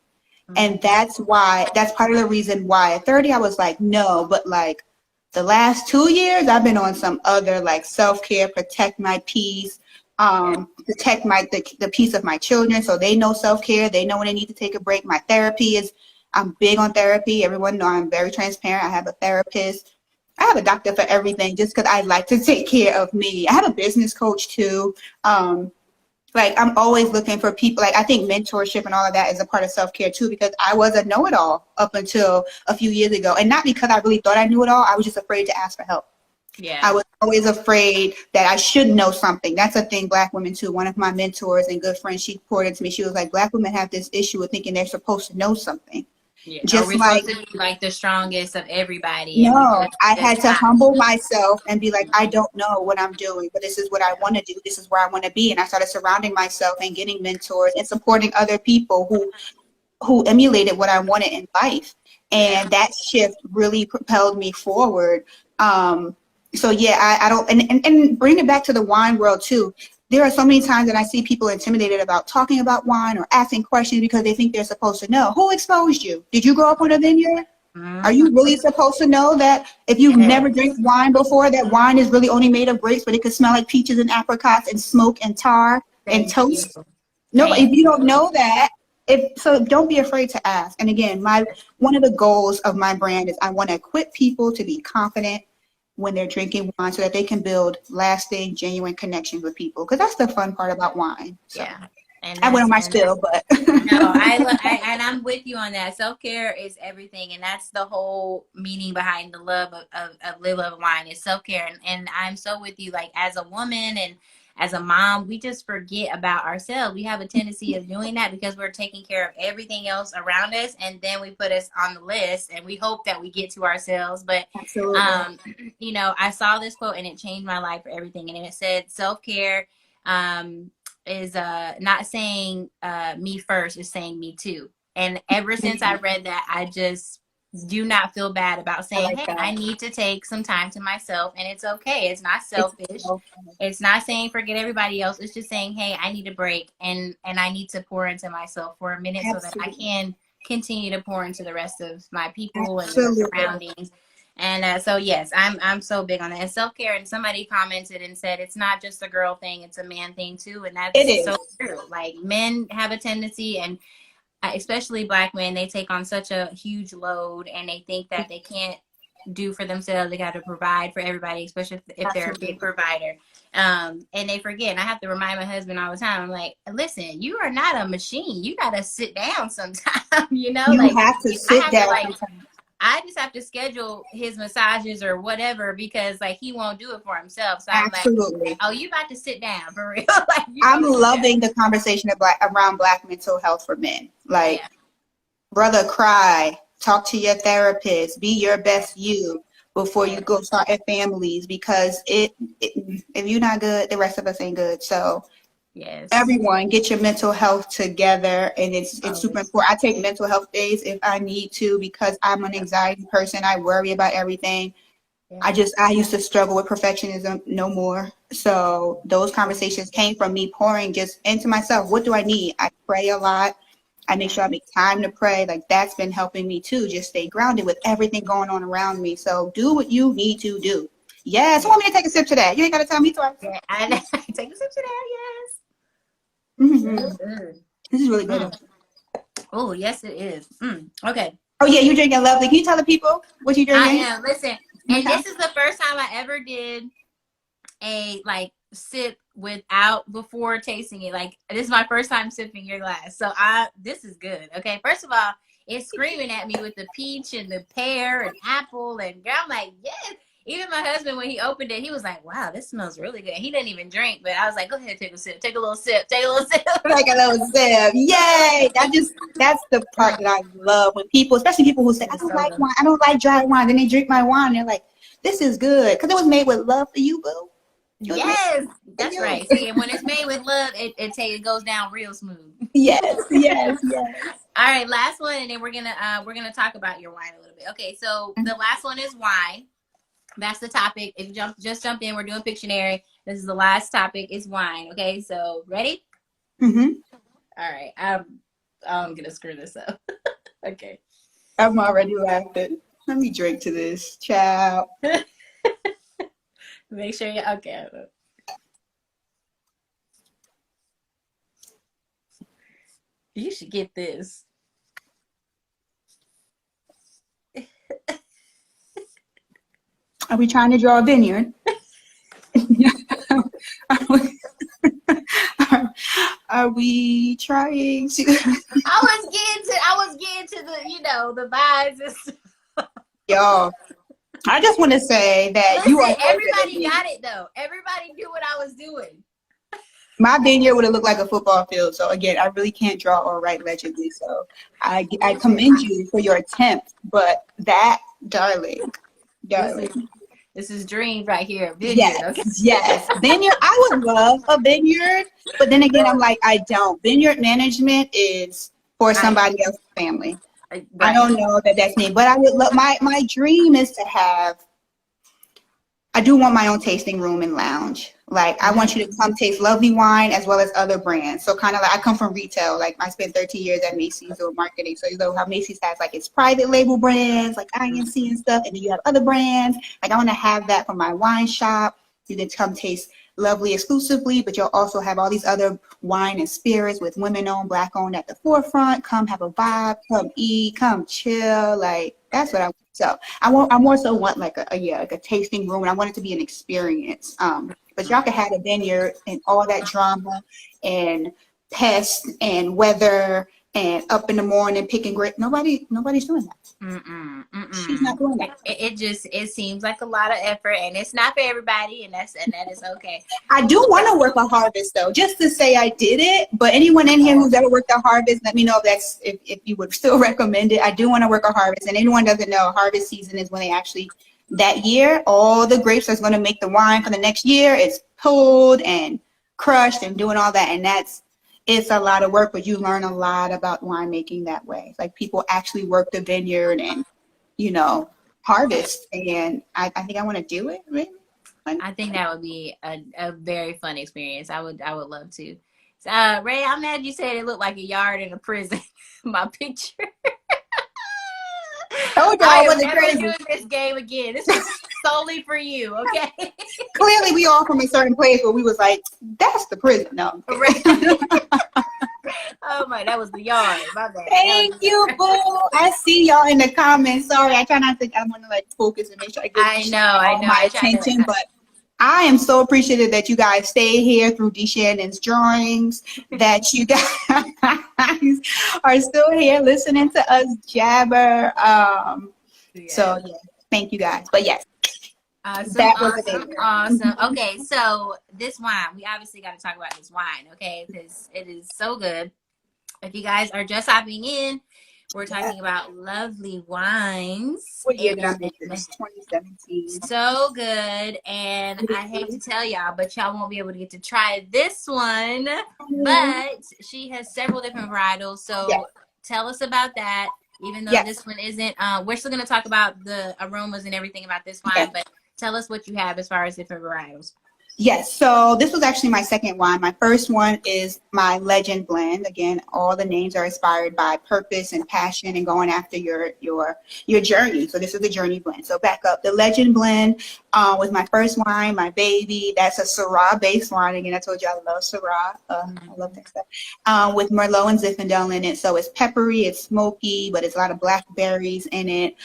And that's part of the reason why at 30 I was like, no, but like the last 2 years I've been on some other like self-care, protect my peace, protect the peace of my children so they know self-care, they know when they need to take a break. My therapy is, I'm big on therapy. Everyone know I'm very transparent. I have a therapist. I have a doctor for everything just because I like to take care of me. I have a business coach too. Like, I'm always looking for people. Like, I think mentorship and all of that is a part of self-care, too, because I was a know-it-all up until a few years ago. And not because I really thought I knew it all. I was just afraid to ask for help. Yeah. I was always afraid that I should know something. That's a thing Black women, too. One of my mentors and good friends, she poured into me. She was like, Black women have this issue of thinking they're supposed to know something. Yeah. Just supposed to be like the strongest of everybody. No, I had to humble myself and be like, I don't know what I'm doing, but this is what I want to do. This is where I want to be. And I started surrounding myself and getting mentors and supporting other people who emulated what I wanted in life. And that shift really propelled me forward. So yeah, I don't, and bring it back to the wine world too. There are so many times that I see people intimidated about talking about wine or asking questions because they think they're supposed to know. Who exposed you? Did you grow up on a vineyard? Are you really supposed to know that if you've never drank wine before, that wine is really only made of grapes, but it could smell like peaches and apricots and smoke and tar and toast? No, if you don't know that, so don't be afraid to ask. And again, one of the goals of my brand is I want to equip people to be confident when they're drinking wine so that they can build lasting, genuine connections with people. Because that's the fun part about wine. So. Yeah. And I went on my spill, but. No, and I'm with you on that. Self-care is everything. And that's the whole meaning behind the love of Live Love Wine is self-care. And I'm so with you, like as a woman and as a mom, we just forget about ourselves. We have a tendency of doing that because we're taking care of everything else around us. And then we put us on the list and we hope that we get to ourselves. But, you know, I saw this quote and it changed my life for everything. And it said, self-care is not saying me first, it's saying me too. And ever since I read that, I just do not feel bad about saying, hey, I need to take some time to myself, and it's okay. It's not selfish. It's not saying forget everybody else. It's just saying, hey, I need a break, and I need to pour into myself for a minute so that I can continue to pour into the rest of my people and their surroundings. And so, yes, I'm so big on that. And self-care, and somebody commented and said, it's not just a girl thing, it's a man thing too. And that's so true. Like, men have a tendency, and especially Black men, they take on such a huge load and they think that they can't do for themselves. They got to provide for everybody, especially if they're a big provider. And they forget. And I have to remind my husband all the time. I'm like, listen, you are not a machine. You got to sit down sometime, you know? You have to sit down. I just have to schedule his massages or whatever because like he won't do it for himself. So I'm like, oh, you about to sit down for real? Like, I'm loving the conversation around Black mental health for men. Like, brother, cry, talk to your therapist, be your best you before you go start at families, because if you're not good, the rest of us ain't good. So Yes. everyone get your mental health together, and it's super Always. important. I take mental health days if I need to, because I'm an anxiety person. I worry about everything. Yeah. I used to struggle with perfectionism, no more. So those conversations came from me pouring just into myself. What do I need? I pray a lot. I make sure I make time to pray. Like, that's been helping me too, just stay grounded with everything going on around me. So do what you need to do. Yes. Who want me to take a sip to that? You ain't got to tell me twice. Yeah, I know. Take a sip to that, yes. Mhm. Good. This is really good. Oh, yes, it is. Okay. Oh yeah, you drinking lovely. Can you tell the people what you I drinking? am. Listen, and this is the first time I ever did a like sip without before tasting it. Like, this is my first time sipping your glass. So this is good. Okay. First of all, it's screaming at me with the peach and the pear and apple, and I'm like, yes. Even my husband, when he opened it, he was like, wow, this smells really good. He didn't even drink, but I was like, go ahead, take a sip, take a little sip, take a little sip. Like a little sip. Yay! That's the part that I love when people, especially people who say, I don't like wine, I don't like dry wine. Then they drink my wine and they're like, this is good. Because it was made with love for you, boo. Yes, that's right. See, and when it's made with love, it goes down real smooth. Yes, yes, yes. All right, last one, and then we're gonna talk about your wine a little bit. Okay, so the last one is wine. That's the topic. If you just jump in, we're doing Pictionary. This is the last topic. Is wine. Okay, so ready? Mm-hmm. All right, I'm gonna screw this up. Okay. I'm already laughing. Let me drink to this, child. Make sure you okay. You should get this. Are we trying to draw a vineyard? Are we trying to? I was getting to the the vibes and stuff. Y'all, I just want to say that Listen, you are. everybody got it though. Everybody knew what I was doing. My vineyard would have looked like a football field. So again, I really can't draw or write legibly. So I commend you for your attempt. But that, darling. This is dream right here. Vineyard. Yes, Okay. yes. Vineyard. I would love a vineyard, but then again, I'm like, I don't. Vineyard management is for somebody else's family. Right. I don't know that that's me, but I would love. My dream is to have. I do want my own tasting room and lounge. Like, I want you to come taste lovely wine as well as other brands. So kind of like, I come from retail. Like, I spent 13 years at Macy's doing marketing. So you know how Macy's has like its private label brands, like INC and stuff. And then you have other brands. Like, I want to have that for my wine shop. You can come taste lovely exclusively, but you'll also have all these other wine and spirits with women owned, black owned at the forefront. Come have a vibe, come eat, come chill. Like, that's what I want. So I more so want like a tasting room, and I want it to be an experience. But y'all can have a vineyard and all that drama and pests and weather and up in the morning picking grape. Nobody's doing that. She's not doing that. It seems like a lot of effort, and it's not for everybody, and that is okay. I do want to work a harvest though, just to say I did it. But anyone in here who's ever worked a harvest, let me know if you would still recommend it. I do want to work a harvest, and anyone doesn't know, harvest season is when they actually, that year, all the grapes that's going to make the wine for the next year is pulled and crushed and doing all that, and it's a lot of work, but you learn a lot about winemaking that way. Like, people actually work the vineyard and, harvest. And I think I want to do it. Really? I think that would be a very fun experience. I would love to. Ray, I'm mad you said it looked like a yard in a prison. My picture. I am never doing this game again. This is solely for you, okay? Clearly, we all from a certain place where we was like, that's the prison. No. Oh my, that was the yard. My bad. Thank you, boo. I see y'all in the comments. Sorry, I try not to. I want to like focus and make sure I get my attention. But I am so appreciative that you guys stay here through D. Shannon's drawings. That you guys are still here listening to us jabber. So yeah, thank you guys. But yes. Awesome. Okay, so this wine, we obviously got to talk about this wine, okay? Because it is so good. If you guys are just hopping in, We're talking about Lovely Wines. What year did I make this? 2017. So good. And I hate to tell y'all, but y'all won't be able to get to try this one. But she has several different varietals. So Yes. tell us about that. Even though Yes. this one isn't, we're still going to talk about the aromas and everything about this wine, Yes. but tell us what you have as far as different varietals. Yes, so this was actually my second wine. My first one is my Legend blend. Again, all the names are inspired by purpose and passion and going after your journey. So this is the Journey blend. So back up, the Legend blend was my first wine, my baby. That's a Syrah based wine. Again, I told you I love Syrah. I love that stuff. With Merlot and Zinfandel in it. So it's peppery, it's smoky, but it's a lot of blackberries in it.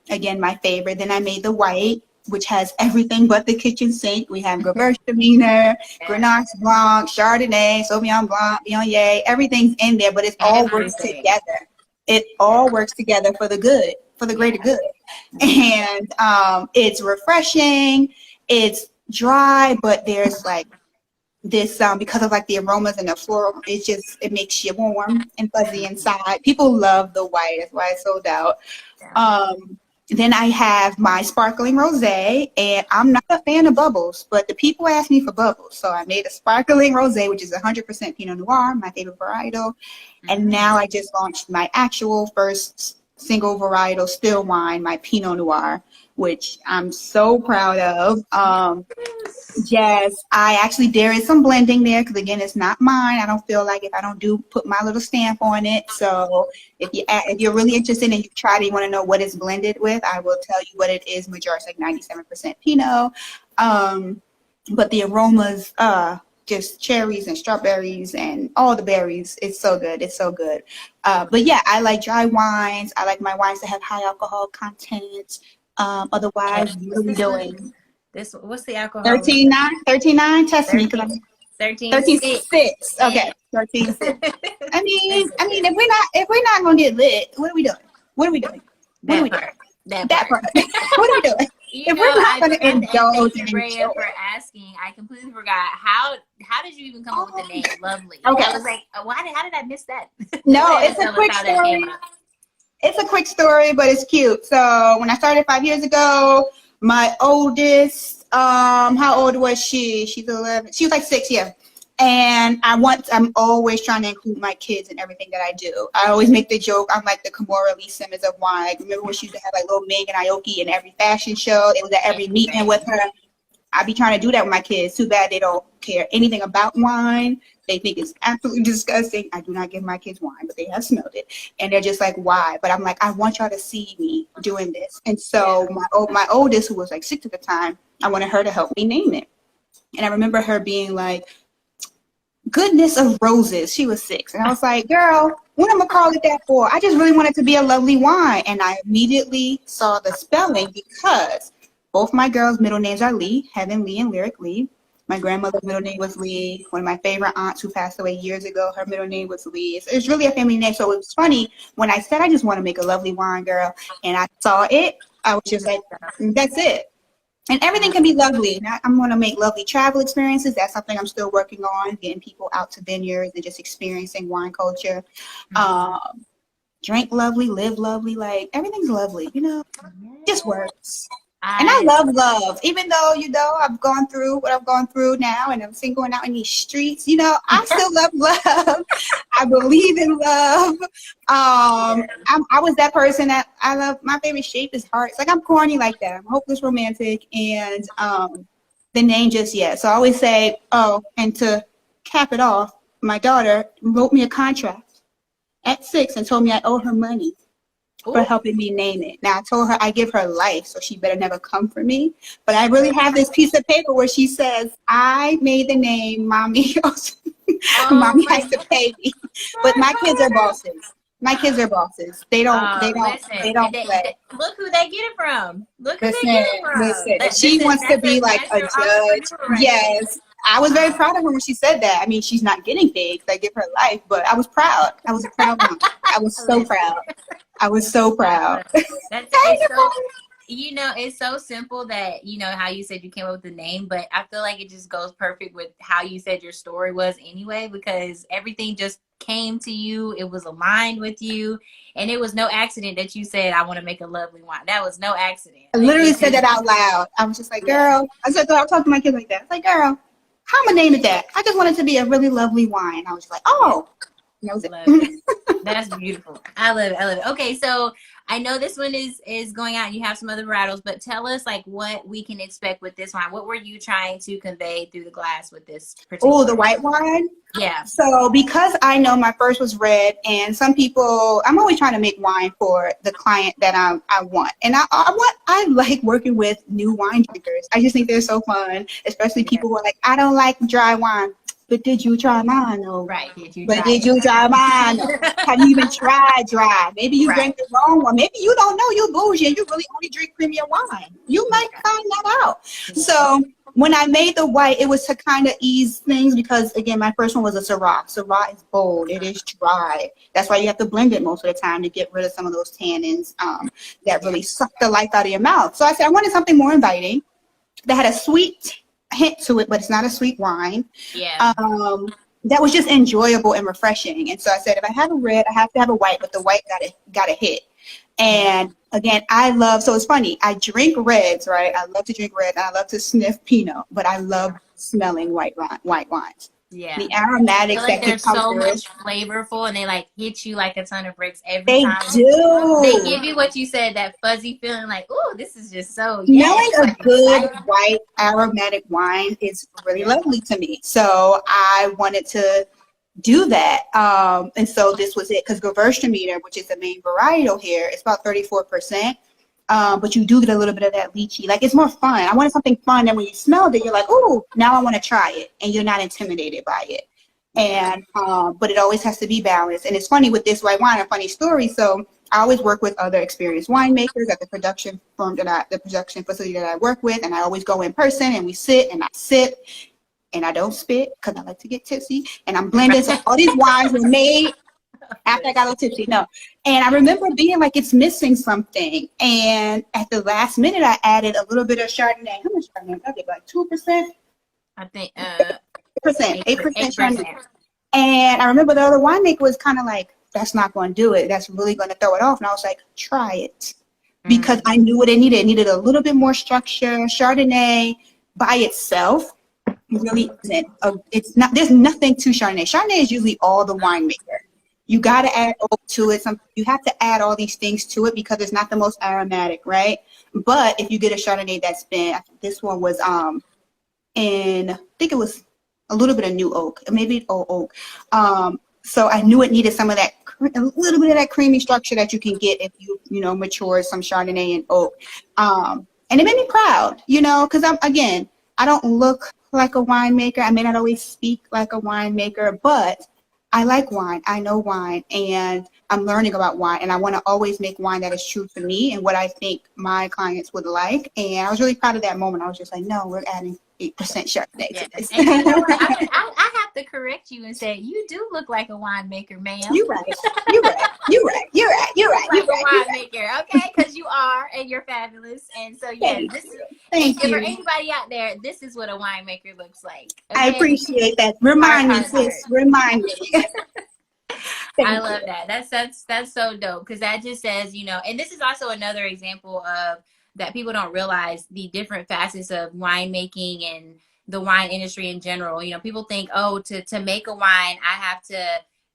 Again, my favorite. Then I made the white, which has everything but the kitchen sink. We have Gewürztraminer, Grenache Blanc, Chardonnay, Sauvignon Blanc, Viognier, everything's in there, but it all works together. It all works together for the good, for the greater good. And it's refreshing, it's dry, but there's like this, because of like the aromas and the floral, it makes you warm and fuzzy inside. People love the white, that's why it's sold out. Then I have my sparkling rosé, and I'm not a fan of bubbles, but the people ask me for bubbles. So I made a sparkling rosé, which is 100% Pinot Noir, my favorite varietal. And now I just launched my actual first single varietal still wine, my Pinot Noir, which I'm so proud of. Yes, there is some blending there because again, it's not mine. I don't feel like if I don't put my little stamp on it. So if you're really interested and you try to, you want to know what it's blended with, I will tell you what it is. Majority like 97% Pinot. But the aromas, just cherries and strawberries and all the berries. It's so good. It's so good. But yeah, I like dry wines. I like my wines to have high alcohol content. Otherwise, what are we doing? What's the alcohol? 13.9. Test me, 13.6. Okay, 13.6. I mean, if we're not gonna get lit, what are we doing? What are we doing? That part. What are we doing? If we're not gonna indulge and enjoy. For asking, I completely forgot how did you even come up with the name Lovely? Okay, I was like, how did I miss that? No, it's a quick story. It's a quick story, but it's cute. So when I started 5 years ago, my oldest, how old was she? She's 11. She was like 6, yeah. And I'm always trying to include my kids in everything that I do. I always make the joke, I'm like the Kimora Lee Simmons of wine. Like, remember when she used to have like little Megan Aoki in every fashion show? It was at every meeting with her. I be trying to do that with my kids. Too bad they don't care anything about wine. They think it's absolutely disgusting. I do not give my kids wine, but they have smelled it. And they're just like, why? But I'm like, I want y'all to see me doing this. And so my oldest, who was like 6 at the time, I wanted her to help me name it. And I remember her being like, Goodness of Roses. She was 6. And I was like, girl, what am I call it that for? I just really want it to be a lovely wine. And I immediately saw the spelling because both my girls' middle names are Lee, Heaven Lee and Lyric Lee. My grandmother's middle name was Lee. One of my favorite aunts who passed away years ago, her middle name was Lee. So it's really a family name. So it was funny when I said I just want to make a lovely wine, girl, and I saw it, I was just like, that's it. And everything can be lovely. Now, I'm going to make lovely travel experiences. That's something I'm still working on, getting people out to vineyards and just experiencing wine culture. Drink lovely, live lovely. Like, everything's lovely, it just works. And I love love, even though, I've gone through what I've gone through now and I'm single and out in these streets, I still love love. I believe in love. I was that person that I love. My favorite shape is hearts. Like, I'm corny like that. I'm hopeless romantic. And the name just, So I always say, and to cap it off, my daughter wrote me a contract at 6 and told me I owe her money for helping me name it. Now, I told her I give her life, so she better never come for me. But I really have this piece of paper where she says, I made the name, Mommy. Mommy has to pay me. But my kids are bosses. My kids are bosses. They don't play. Look who they get it from. Listen. She wants to be like a judge. Yes. I was very proud of her when she said that. I mean, she's not getting paid because I give her life, but I was proud. I was a proud mom. I was so proud. I was so proud. you know, it's so simple that, you know, how you said you came up with the name, but I feel like it just goes perfect with how you said your story was anyway, because everything just came to you. It was aligned with you. And it was no accident that you said, I want to make a lovely wine. That was no accident. I Like, literally said that out loud. I was just like, girl, I talked to my kids like that. I was like, girl, how am I name it that? I just want it to be a really lovely wine. I was just like, oh, and that was love it. it. That's beautiful. I love it. I love it. Okay, so I know this one is going out and you have some other varietals, but tell us like what we can expect with this wine. What were you trying to convey through the glass with this particular? Oh, the white wine? Yeah. So because I know my first was red, and some people, I'm always trying to make wine for the client that I want. And I like working with new wine drinkers. I just think they're so fun, especially people who are like, I don't like dry wine. But did you try mine? No. Right. Did you But try did it? you try mine? Have you even tried dry? Maybe you Right. drank the wrong one. Maybe you don't know you're bougie and you really only drink premium wine. You might find that out. So when I made the white, it was to kind of ease things because, again, my first one was a Syrah. Syrah is bold. It is dry. That's why you have to blend it most of the time to get rid of some of those tannins that really suck the life out of your mouth. So I said I wanted something more inviting that had a sweet hint to it, but it's not a sweet wine. Yeah. That was just enjoyable and refreshing. And so I said, if I have a red, I have to have a white, but the white got a hit. And again, so it's funny. I drink reds, right? I love to drink red and I love to sniff Pinot, but I love smelling white wines. Yeah. The I aromatics feel like that they're can come so through. much flavorful and they like hit you like a ton of bricks every They time. do. They give you what you said, that fuzzy feeling like, oh, this is just so Smelling a like, good exciting. white aromatic wine is really lovely to me. So I wanted to do that. And so this was it, because Gewürztraminer, which is the main varietal here, it's about 34%. But you do get a little bit of that lychee. Like, it's more fun. I wanted something fun, and when you smell it, you're like, oh, now I want to try it, and you're not intimidated by it. And but it always has to be balanced. And it's funny with this white wine, a funny story. So I always work with other experienced winemakers at the production facility that I work with, and I always go in person, and we sit and I sip. And I don't spit because I like to get tipsy. And I'm blending. So all these wines were made after I got a little tipsy. No. And I remember being like, it's missing something. And at the last minute, I added a little bit of Chardonnay. How much Chardonnay? I did like 2%? I think 8% 8%. Chardonnay. And I remember the other winemaker was kind of like, that's not going to do it. That's really going to throw it off. And I was like, try it. Because I knew what it needed. It needed a little bit more structure. Chardonnay by itself really isn't. It's not. There's nothing to Chardonnay. Chardonnay is usually all the winemaker. You got to add oak to it. You have to add all these things to it because it's not the most aromatic, right? But if you get a Chardonnay that's been, I think this one was I think it was a little bit of new oak, maybe old oak. So I knew it needed some of that, a little bit of that creamy structure that you can get if you mature some Chardonnay and oak. And it made me proud, because I don't look like a winemaker. I may not always speak like a winemaker, but I like wine. I know wine, and I'm learning about wine, and I want to always make wine that is true to me and what I think my clients would like. And I was really proud of that moment. I was just like, no, we're adding 8% Chardonnay to this. And you know what? I have to correct you and say, you do look like a winemaker, ma'am. You're right. You're right. You're right. You're right. You're right. Like You're a right. winemaker, okay? Because you are, and you're fabulous. And so, yeah, Thank for you. anybody out there, this is what a winemaker looks like. Okay? I appreciate that. Remind me, sis. Remind me. I love that. That's so dope, because that just says, and this is also another example of that people don't realize the different facets of winemaking and the wine industry in general. People think, oh, to make a wine, I have to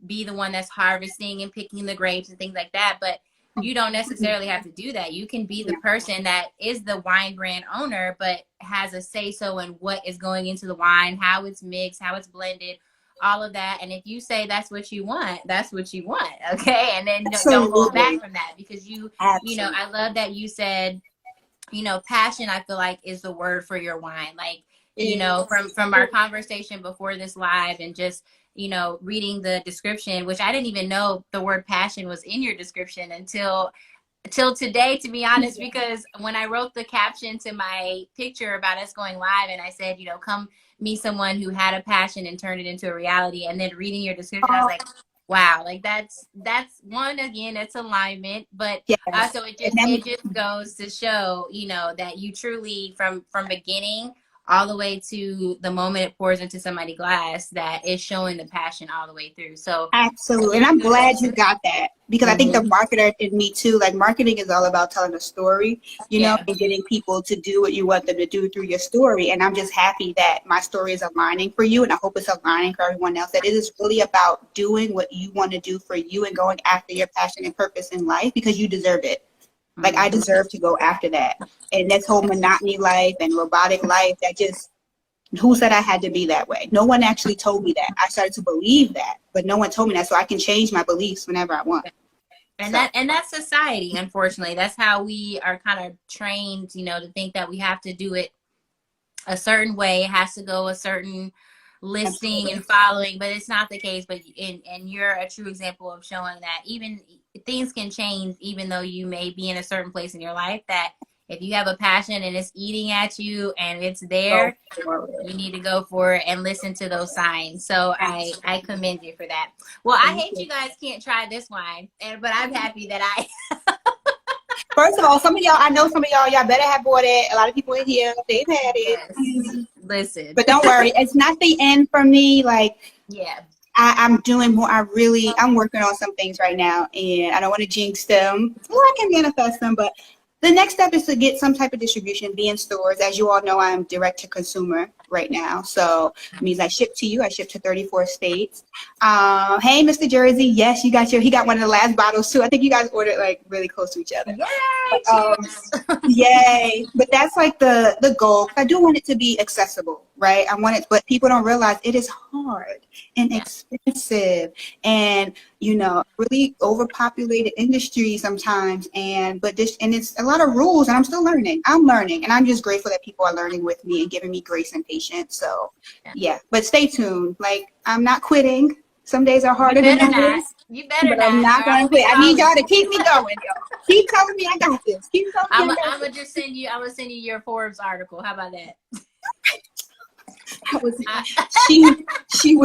be the one that's harvesting and picking the grapes and things like that. But you don't necessarily have to do that. You can be the person that is the wine brand owner, but has a say-so in what is going into the wine, how it's mixed, how it's blended, all of that. And if you say that's what you want, that's what you want. Okay. And then don't hold back from that, because I love that you said, passion, I feel like, is the word for your wine. Like, from our conversation before this live and just, reading the description, which I didn't even know the word passion was in your description until today, to be honest, because when I wrote the caption to my picture about us going live and I said, come meet someone who had a passion and turned it into a reality, and then reading your description, I was like, Wow, like that's one, again, it's alignment, but Yes. also And then, it just goes to show, that you truly, from beginning all the way to the moment it pours into somebody's glass, that is showing the passion all the way through. So absolutely. And I'm glad you got that, because I think the mhm, marketer in me too, like marketing is all about telling a story, yeah, and getting people to do what you want them to do through your story. And I'm just happy that my story is aligning for you. And I hope it's aligning for everyone else, that it is really about doing what you want to do for you and going after your passion and purpose in life, because you deserve it. Like, I mhm. deserve to go after that. And this whole monotony life and robotic life, that just, who said I had to be that way? No one actually told me that. I started to believe that, but no one told me that. So I can change my beliefs whenever I want. And So that's society, unfortunately. That's how we are kind of trained, to think that we have to do it a certain way. It has to go a certain listing absolutely. and following, but it's not the case. But and you're a true example of showing that even things can change, even though you may be in a certain place in your life, that if you have a passion and it's eating at you and it's Go there, for you it. need to go for it and listen to those signs. So I commend you for that. Well, I Thank hate you. you guys can't try this wine, but I'm happy that I First of all, some of y'all, I know some of y'all better have bought it. A lot of people in here, they've had yes. it. Listen. But don't worry, it's not the end for me. Like, Yeah. I'm doing more. I'm working on some things right now, and I don't want to jinx them. Well, I can manifest them, but the next step is to get some type of distribution, be in stores. As you all know, I'm direct to consumer right now. So it means I ship to you. I ship to 34 states. Hey, Mr. Jersey. Yes, he got one of the last bottles too. I think you guys ordered like really close to each other. Yay! Um, Cheers. Yay. But that's like the goal. I do want it to be accessible, right? I want it, but people don't realize it is hard and Yeah. expensive and, really overpopulated industry sometimes. And it's a lot of rules, and I'm still learning. I'm learning, and I'm just grateful that people are learning with me and giving me grace and patience. So Yeah. yeah, but stay tuned. Like, I'm not quitting. Some days are You harder than better not. others, You better but I'm not, or not I'm going to gonna be quit. I need calling y'all to you. keep me going, y'all. Keep telling me I got this. Keep telling me I got I'm gonna just send you. I'm gonna send you your Forbes article. How about that? I was I, she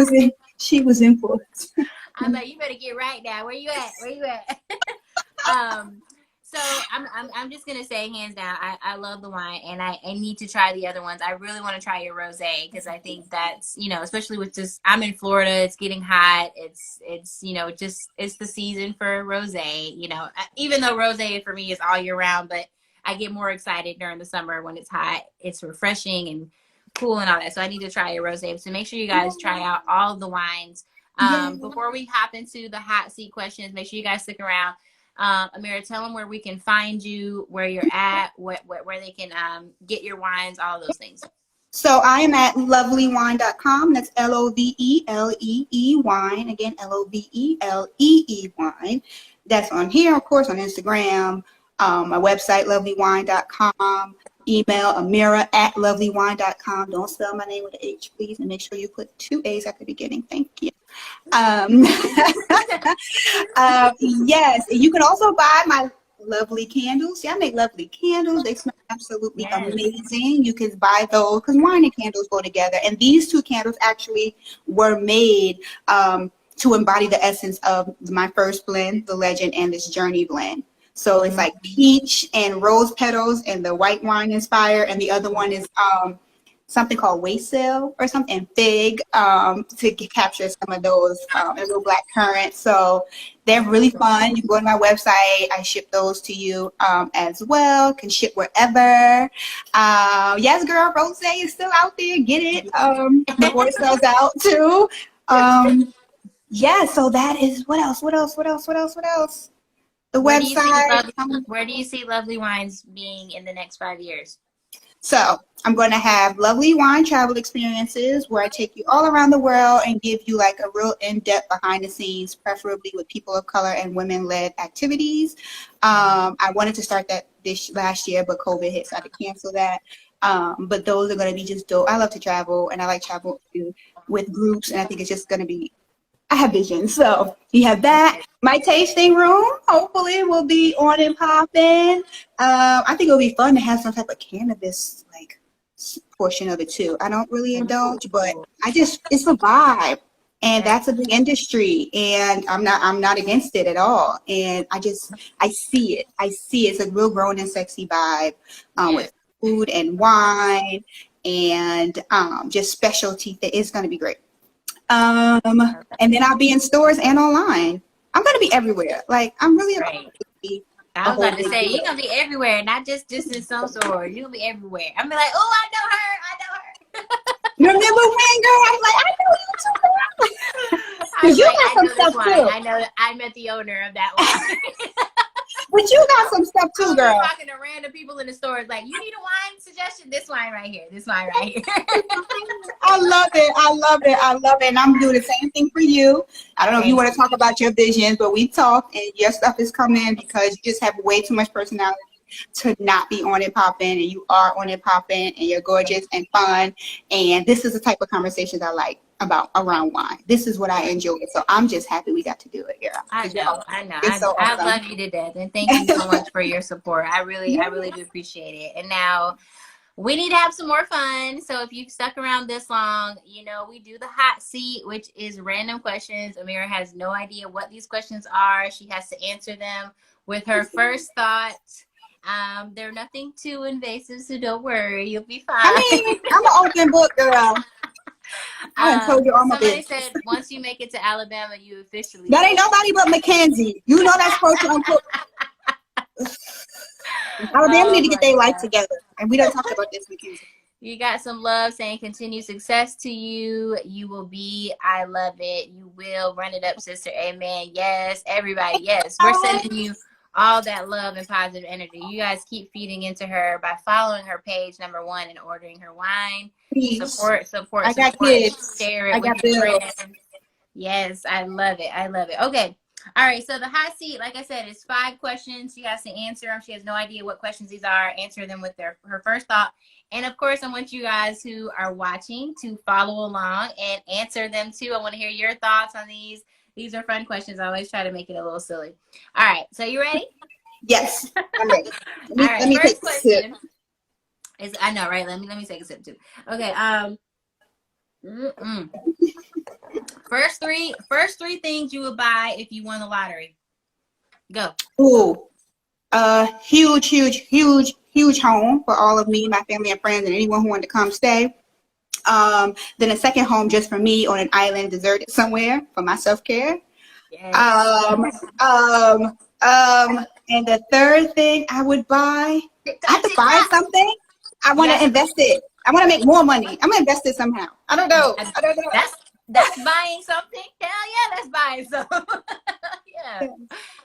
was influenced. I'm like, you better get right now. Where you at? Where you at? um. So I'm just gonna say, hands down, I love the wine, and I need to try the other ones. I really want to try your rosé, because I think that's, especially with just, I'm in Florida, it's getting hot. It's just, it's the season for rosé. Even though rosé for me is all year round, but I get more excited during the summer when it's hot. It's refreshing and cool and all that. So I need to try your rosé. So make sure you guys try out all of the wines. Yeah. Before we hop into the hot seat questions, make sure you guys stick around. Amira, tell them where we can find you, where you're at, where they can get your wines, all those things. So I am at lovelywine.com. That's LOVELEE wine. Again, LOVELEE wine. That's on here, of course, on Instagram. My website, lovelywine.com. Email Amira@lovelywine.com. Don't spell my name with an H, please, and make sure you put 2 A's at the beginning. Thank you. Yes, you can also buy my lovely candles. See, I make lovely candles. They smell absolutely Yes. amazing. You can buy those because wine and candles go together. And these 2 candles actually were made to embody the essence of my first blend, the Legend, and this Journey blend. So it's like peach and rose petals and the white wine inspired, and the other one is something called wassail or something, and fig, to capture some of those, and little black currant. So they're really fun. You can go to my website. I ship those to you as well. Can ship wherever. Yes, girl, Rose is still out there. Get it before it sells out too. Yeah, so that is, what else? The Where do you see website. Where do you see Lovely Wines being in the next 5 years? So I'm going to have lovely wine travel experiences where I take you all around the world and give you like a real in-depth behind the scenes, preferably with people of color and women-led activities. I wanted to start that this last year, but COVID hit, so I had to cancel that. But those are going to be just dope. I love to travel, and I like travel with groups, and I think it's just going to be, I have vision. So you have that. My tasting room, hopefully, will be on and popping. I think it'll be fun to have some type of cannabis like portion of it too. I don't really indulge, but it's a vibe. And that's a big industry, and I'm not against it at all. And I see it. I see it. It's a real grown and sexy vibe with food and wine and just specialty. It's going to be great. And then I'll be in stores and online. I'm going to be everywhere. Like, I'm really Right. I was about to say, you're going to be everywhere, not just in some stores. You'll be everywhere. I'm be like, oh, I know her. You remember when, girl? I'm like, I know you too, girl. Because you got some stuff too. I know. I met the owner of that one. But you got some stuff too, girl. I'm talking to random people in the stores, like, you need a wine suggestion? This wine right here. This wine right here. I love it. I love it. I love it. And I'm doing the same thing for you. I don't know if you want to talk about your visions, but we talked, and your stuff is coming because you just have way too much personality to not be on it popping, and you are on it popping, and you're gorgeous and fun. And this is the type of conversations I like about around wine. This is what I enjoy. So I'm just happy we got to do it here. I know. So I awesome. love you to death, and thank you so much for your support. I really do appreciate it. And now we need to have some more fun. So if you've stuck around this long, you know, we do the hot seat, which is random questions. Amira has no idea what these questions are. She has to answer them with her first thoughts. They're nothing too invasive, so don't worry. You'll be fine. I mean, I'm an open book, girl. I told you all my somebody business. said once you make it to Alabama, you officially. That ain't nobody but Mackenzie. You know that's protocol. Alabama need to get their life together. And we don't talk about this, Mackenzie. You got some love saying continued success to you. You will be. I love it. You will. Run it up, sister. Amen. Yes. Everybody. Yes. We're sending you all that love and positive energy. You guys keep feeding into her by following her page, number one, and ordering her wine. Please. Support. I got kids. Share it I with got your bills. friends. Yes, I love it. I love it. Okay. All right. So the hot seat, like I said, is 5 questions. She has to answer them. She has no idea what questions these are. Answer them with her first thought. And of course, I want you guys who are watching to follow along and answer them too. I want to hear your thoughts on these. These are fun questions. I always try to make it a little silly. All right. So you ready? Yes, I'm ready. Let me First take a sip. question is, I know, right? Let me take a sip too. Okay. First three things you would buy if you won the lottery. Go. Ooh, huge home for all of me, my family and friends, and anyone who wanted to come stay. Then a second home just for me on an island deserted somewhere for my self-care. Yes. And the third thing I would buy, I have to buy something. I want to invest it. I want to make more money. I'm gonna invest it somehow. I don't know. That's buying something. Hell yeah, that's buying something. Yeah.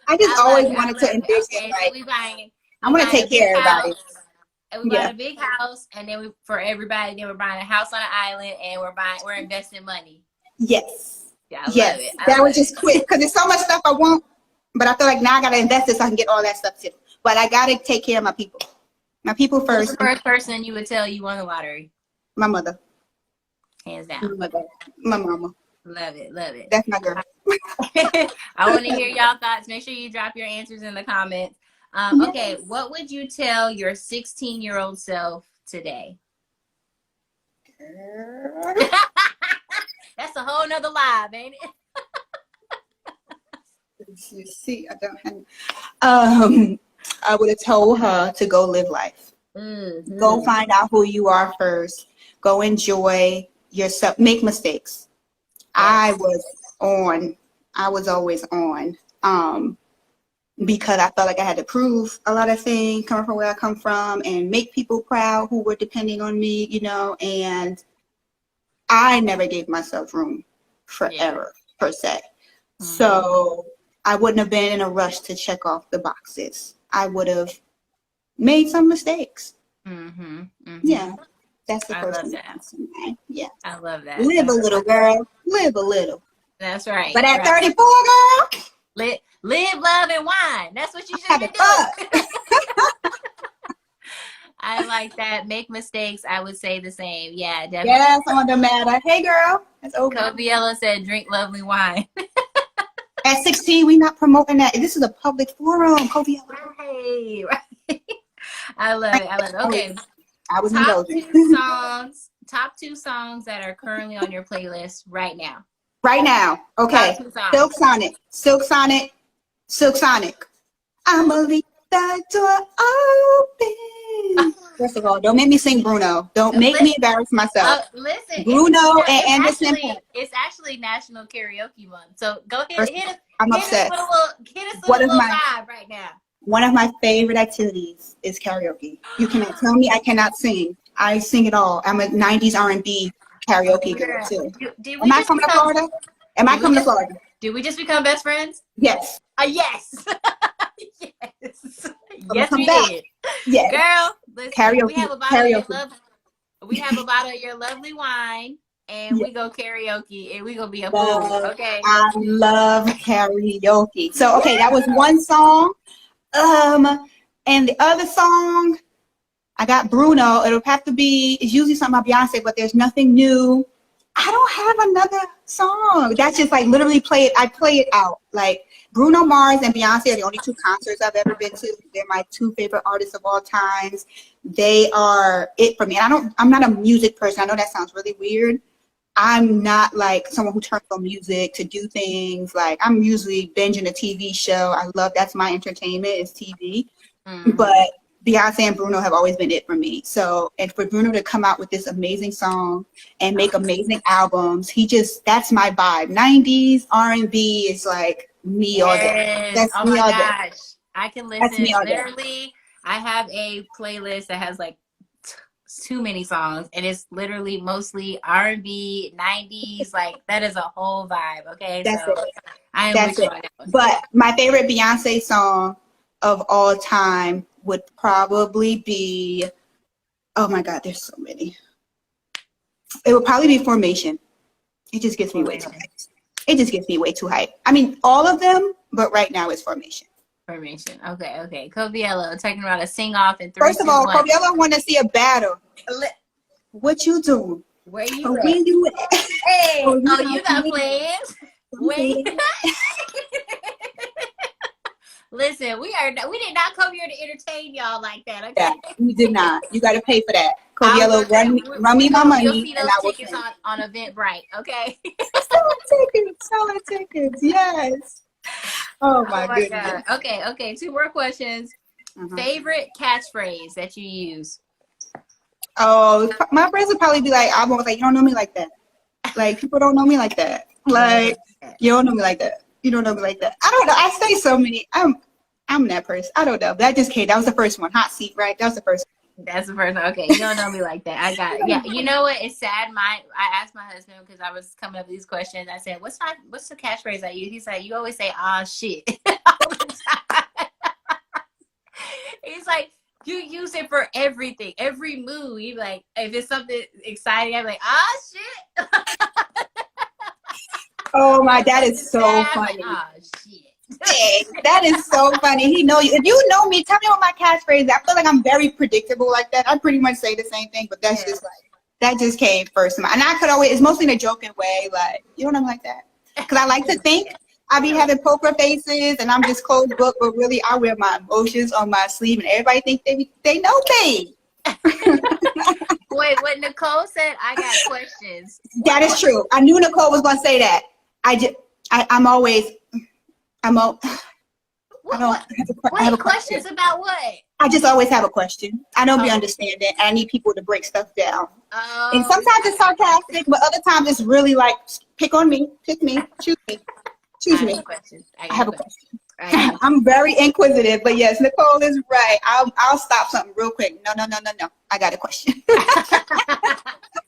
I just always wanted to invest in, like, I want to take care of everybody. And we bought a big house, and then for everybody, then we're buying a house on an island, and we're investing money. Yes. Yeah, I yes. love it. That was just quick because there's so much stuff I want, but I feel like now I gotta invest it so I can get all that stuff too. But I gotta take care of my people. My people first. Who's the first person you would tell you won the lottery? My mother. Hands down. My mother. My mama. Love it. Love it. That's my girl. I want to hear y'all thoughts. Make sure you drop your answers in the comments. Okay, what would you tell your 16-year-old self today? That's a whole nother live, ain't it? You see, I would have told her to go live life. Mm-hmm. Go find out who you are first. Go enjoy yourself. Make mistakes. Yes. I was always on. Because I felt like I had to prove a lot of things coming from where I come from and make people proud who were depending on me, you know, and I never gave myself room for error, per se. Mm-hmm. So I wouldn't have been in a rush to check off the boxes. I would have made some mistakes. Mm-hmm. Mm-hmm. Yeah. That's the first thing. Yeah. I love that. Live a little, girl. Live a little. That's right. But at 34, girl. Live, love, and wine. That's what you should be doing. I like that. Make mistakes. I would say the same. Yeah, definitely. Yes, on the matter. Hey, girl. That's over. Coviello said, drink lovely wine. At 16, we not promoting that. This is a public forum, Coviello. Right. I love it. I love it. Okay. I was top two songs that are currently on your playlist right now. Right now. Okay. Top 2 songs. Silk Sonic. Silk Sonic. Silk Sonic. I'ma leave that door open. First of all, don't make me sing Bruno. Don't make me embarrass myself. Listen, Bruno and Anderson .Paak. It's actually National Karaoke Month. So go ahead, First, hit us. I'm Hit obsessed. us with a little vibe right now. One of my favorite activities is karaoke. You cannot tell me I cannot sing. I sing it all. I'm a 90s R&B karaoke girl too. Am I coming to Florida? Am I coming to Florida? Did we just become best friends? Yes. Yes. Yes. Yes, come we back. did. Yes. Girl, listen, Karaoke. we have a bottle of your lovely wine, and we go karaoke, and we gonna be a fool. Okay. I love karaoke. So okay, that was one song. And the other song, I got Bruno. It'll have to be. It's usually something by Beyonce, but there's nothing new. I don't have another song. That's just like literally play it. I play it out. Like Bruno Mars and Beyonce are the only 2 concerts I've ever been to. They're my 2 favorite artists of all times. They are it for me. And I'm not a music person. I know that sounds really weird. I'm not like someone who turns on music to do things. Like I'm usually binging a TV show. That's my entertainment is TV. Mm-hmm. But Beyonce and Bruno have always been it for me. So, and for Bruno to come out with this amazing song and make amazing albums, that's my vibe. 90s R&B is like me all day. That's me all day. I can listen. Literally, I have a playlist that has like too many songs, and it's literally mostly R&B, 90s. Like that is a whole vibe. Okay, that's so it. I am that's with it. you. But my favorite Beyonce song of all time would probably be, oh my God, there's so many. It would probably be Formation. It just gets me way too hyped. It just gets me way too hyped. I mean, all of them, but right now it's Formation. Formation. Okay. Coviello talking about a sing off in 3. First of all, Coviello want to see a battle. What you doing? Where you at? Where you at? Hey, you got plans? Wait. Listen, we did not come here to entertain y'all like that, okay? Yeah, we did not. You got to pay for that. Coviello, run me my money. You'll see those tickets on Eventbrite, okay? Sell tickets, yes. Oh my goodness. God. Okay. 2 more questions. Favorite catchphrase that you use? Oh, my friends would probably be like, "I'm always like, you don't know me like that. Like people don't know me like that. Like you don't know me like that. You don't know me like that." I don't know. I say so many. I'm that person. I don't know. That just came. That was the first one. Hot seat, right? That was the first one. That's the first one. Okay, you don't know me like that. I got it. Yeah, you know what? It's sad. I asked my husband because I was coming up with these questions. I said, "What's the catchphrase I use?" He's like, "You always say ah shit all the time." He's like, "You use it for everything, every move." You like, if it's something exciting, I'm like, "Ah shit." Oh my, that is so funny. Like, ah shit. That is so funny. He know you. If you know me, tell me what my catchphrase is. I feel like I'm very predictable like that. I pretty much say the same thing, but that's just like, that just came first to mind. And I could always, it's mostly in a joking way, like, you know what I'm like that? Because I like to think I be having poker faces and I'm just closed book, but really I wear my emotions on my sleeve and everybody think they know me. Wait, what Nicole said, I got questions. That is true. I knew Nicole was going to say that. I have questions about what? I just always have a question. I don't be understanding. I need people to break stuff down. And sometimes it's sarcastic, but other times it's really like, pick on me, pick me, choose me, choose me. I have a question. I'm very inquisitive, but yes, Nicole is right. I'll stop something real quick. No. I got a question.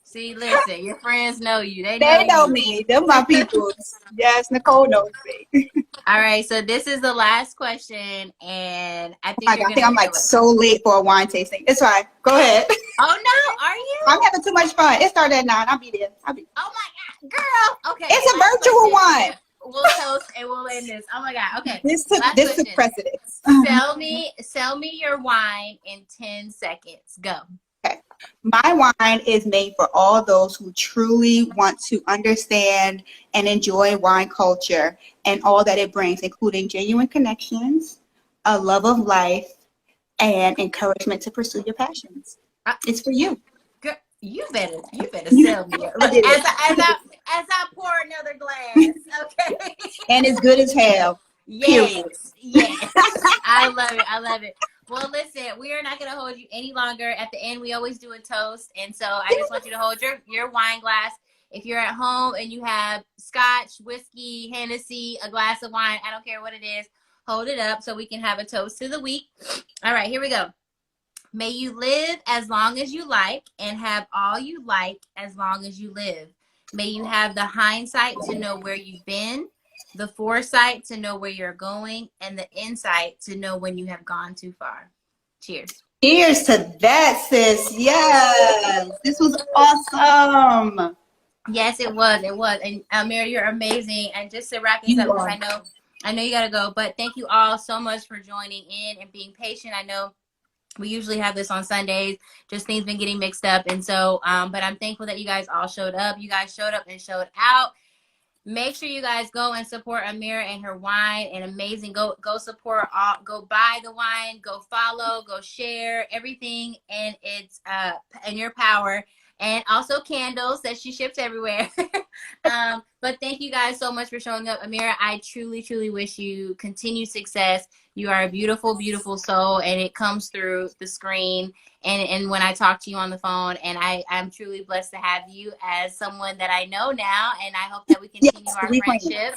See, listen, your friends know you. They know me. They're my people. Yes, Nicole knows me. All right, so this is the last question, and I think I'm like so late for a wine tasting. It's fine. Go ahead. Oh no, are you? I'm having too much fun. It started at 9. I'll be there. Oh my God, girl. Okay. It's a virtual one. We'll toast and we'll end this. Oh my God. Okay. This took precedence. Sell me your wine in 10 seconds. Go. Okay. My wine is made for all those who truly want to understand and enjoy wine culture and all that it brings, including genuine connections, a love of life, and encouragement to pursue your passions. It's for you. You better You- sell me. I did it. As I pour another glass, okay? And it's good as hell. Yes, yes. I love it. I love it. Well, listen, we are not going to hold you any longer. At the end, we always do a toast. And so I just want you to hold your wine glass. If you're at home and you have scotch, whiskey, Hennessy, a glass of wine, I don't care what it is, hold it up so we can have a toast to the week. All right, here we go. May you live as long as you like and have all you like as long as you live. May you have the hindsight to know where you've been, the foresight to know where you're going, and the insight to know when you have gone too far. Cheers. Cheers to that, sis. Yes. This was awesome. Yes, it was. It was. And Amir, you're amazing. And just to wrap this up, because I know you gotta go, but thank you all so much for joining in and being patient. I know we usually have this on Sundays, just things been getting mixed up. And so, but I'm thankful that you guys all showed up. You guys showed up and showed out. Make sure you guys go and support Amira and her wine, and amazing. Go support all, go buy the wine, go follow, go share everything, and it's in your power. And also candles that she ships everywhere. But thank you guys so much for showing up. Amira, I truly, truly wish you continued success. You are a beautiful, beautiful soul, and it comes through the screen and when I talk to you on the phone. And I'm truly blessed to have you as someone that I know now, and I hope that we continue our friendship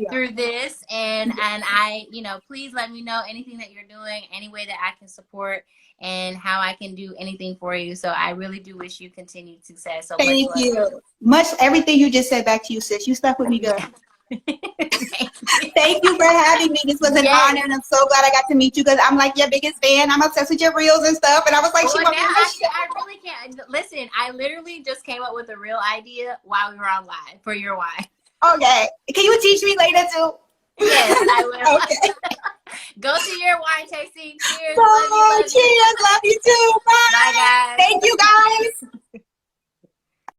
through this. And I, please let me know anything that you're doing, any way that I can support, and how I can do anything for you. So I really do wish you continued success. So thank you. Everything you just said back to you, sis. You stuck with me, girl. Thank you for having me. This was an honor, and I'm so glad I got to meet you because I'm like your biggest fan. I'm obsessed with your reels and stuff. And I was like, I really can't. Listen, I literally just came up with a real idea while we were on live for your wine. Okay. Can you teach me later too? Yes, I will. Okay. Go to your wine tasting. Cheers. Oh, cheers. Love you too.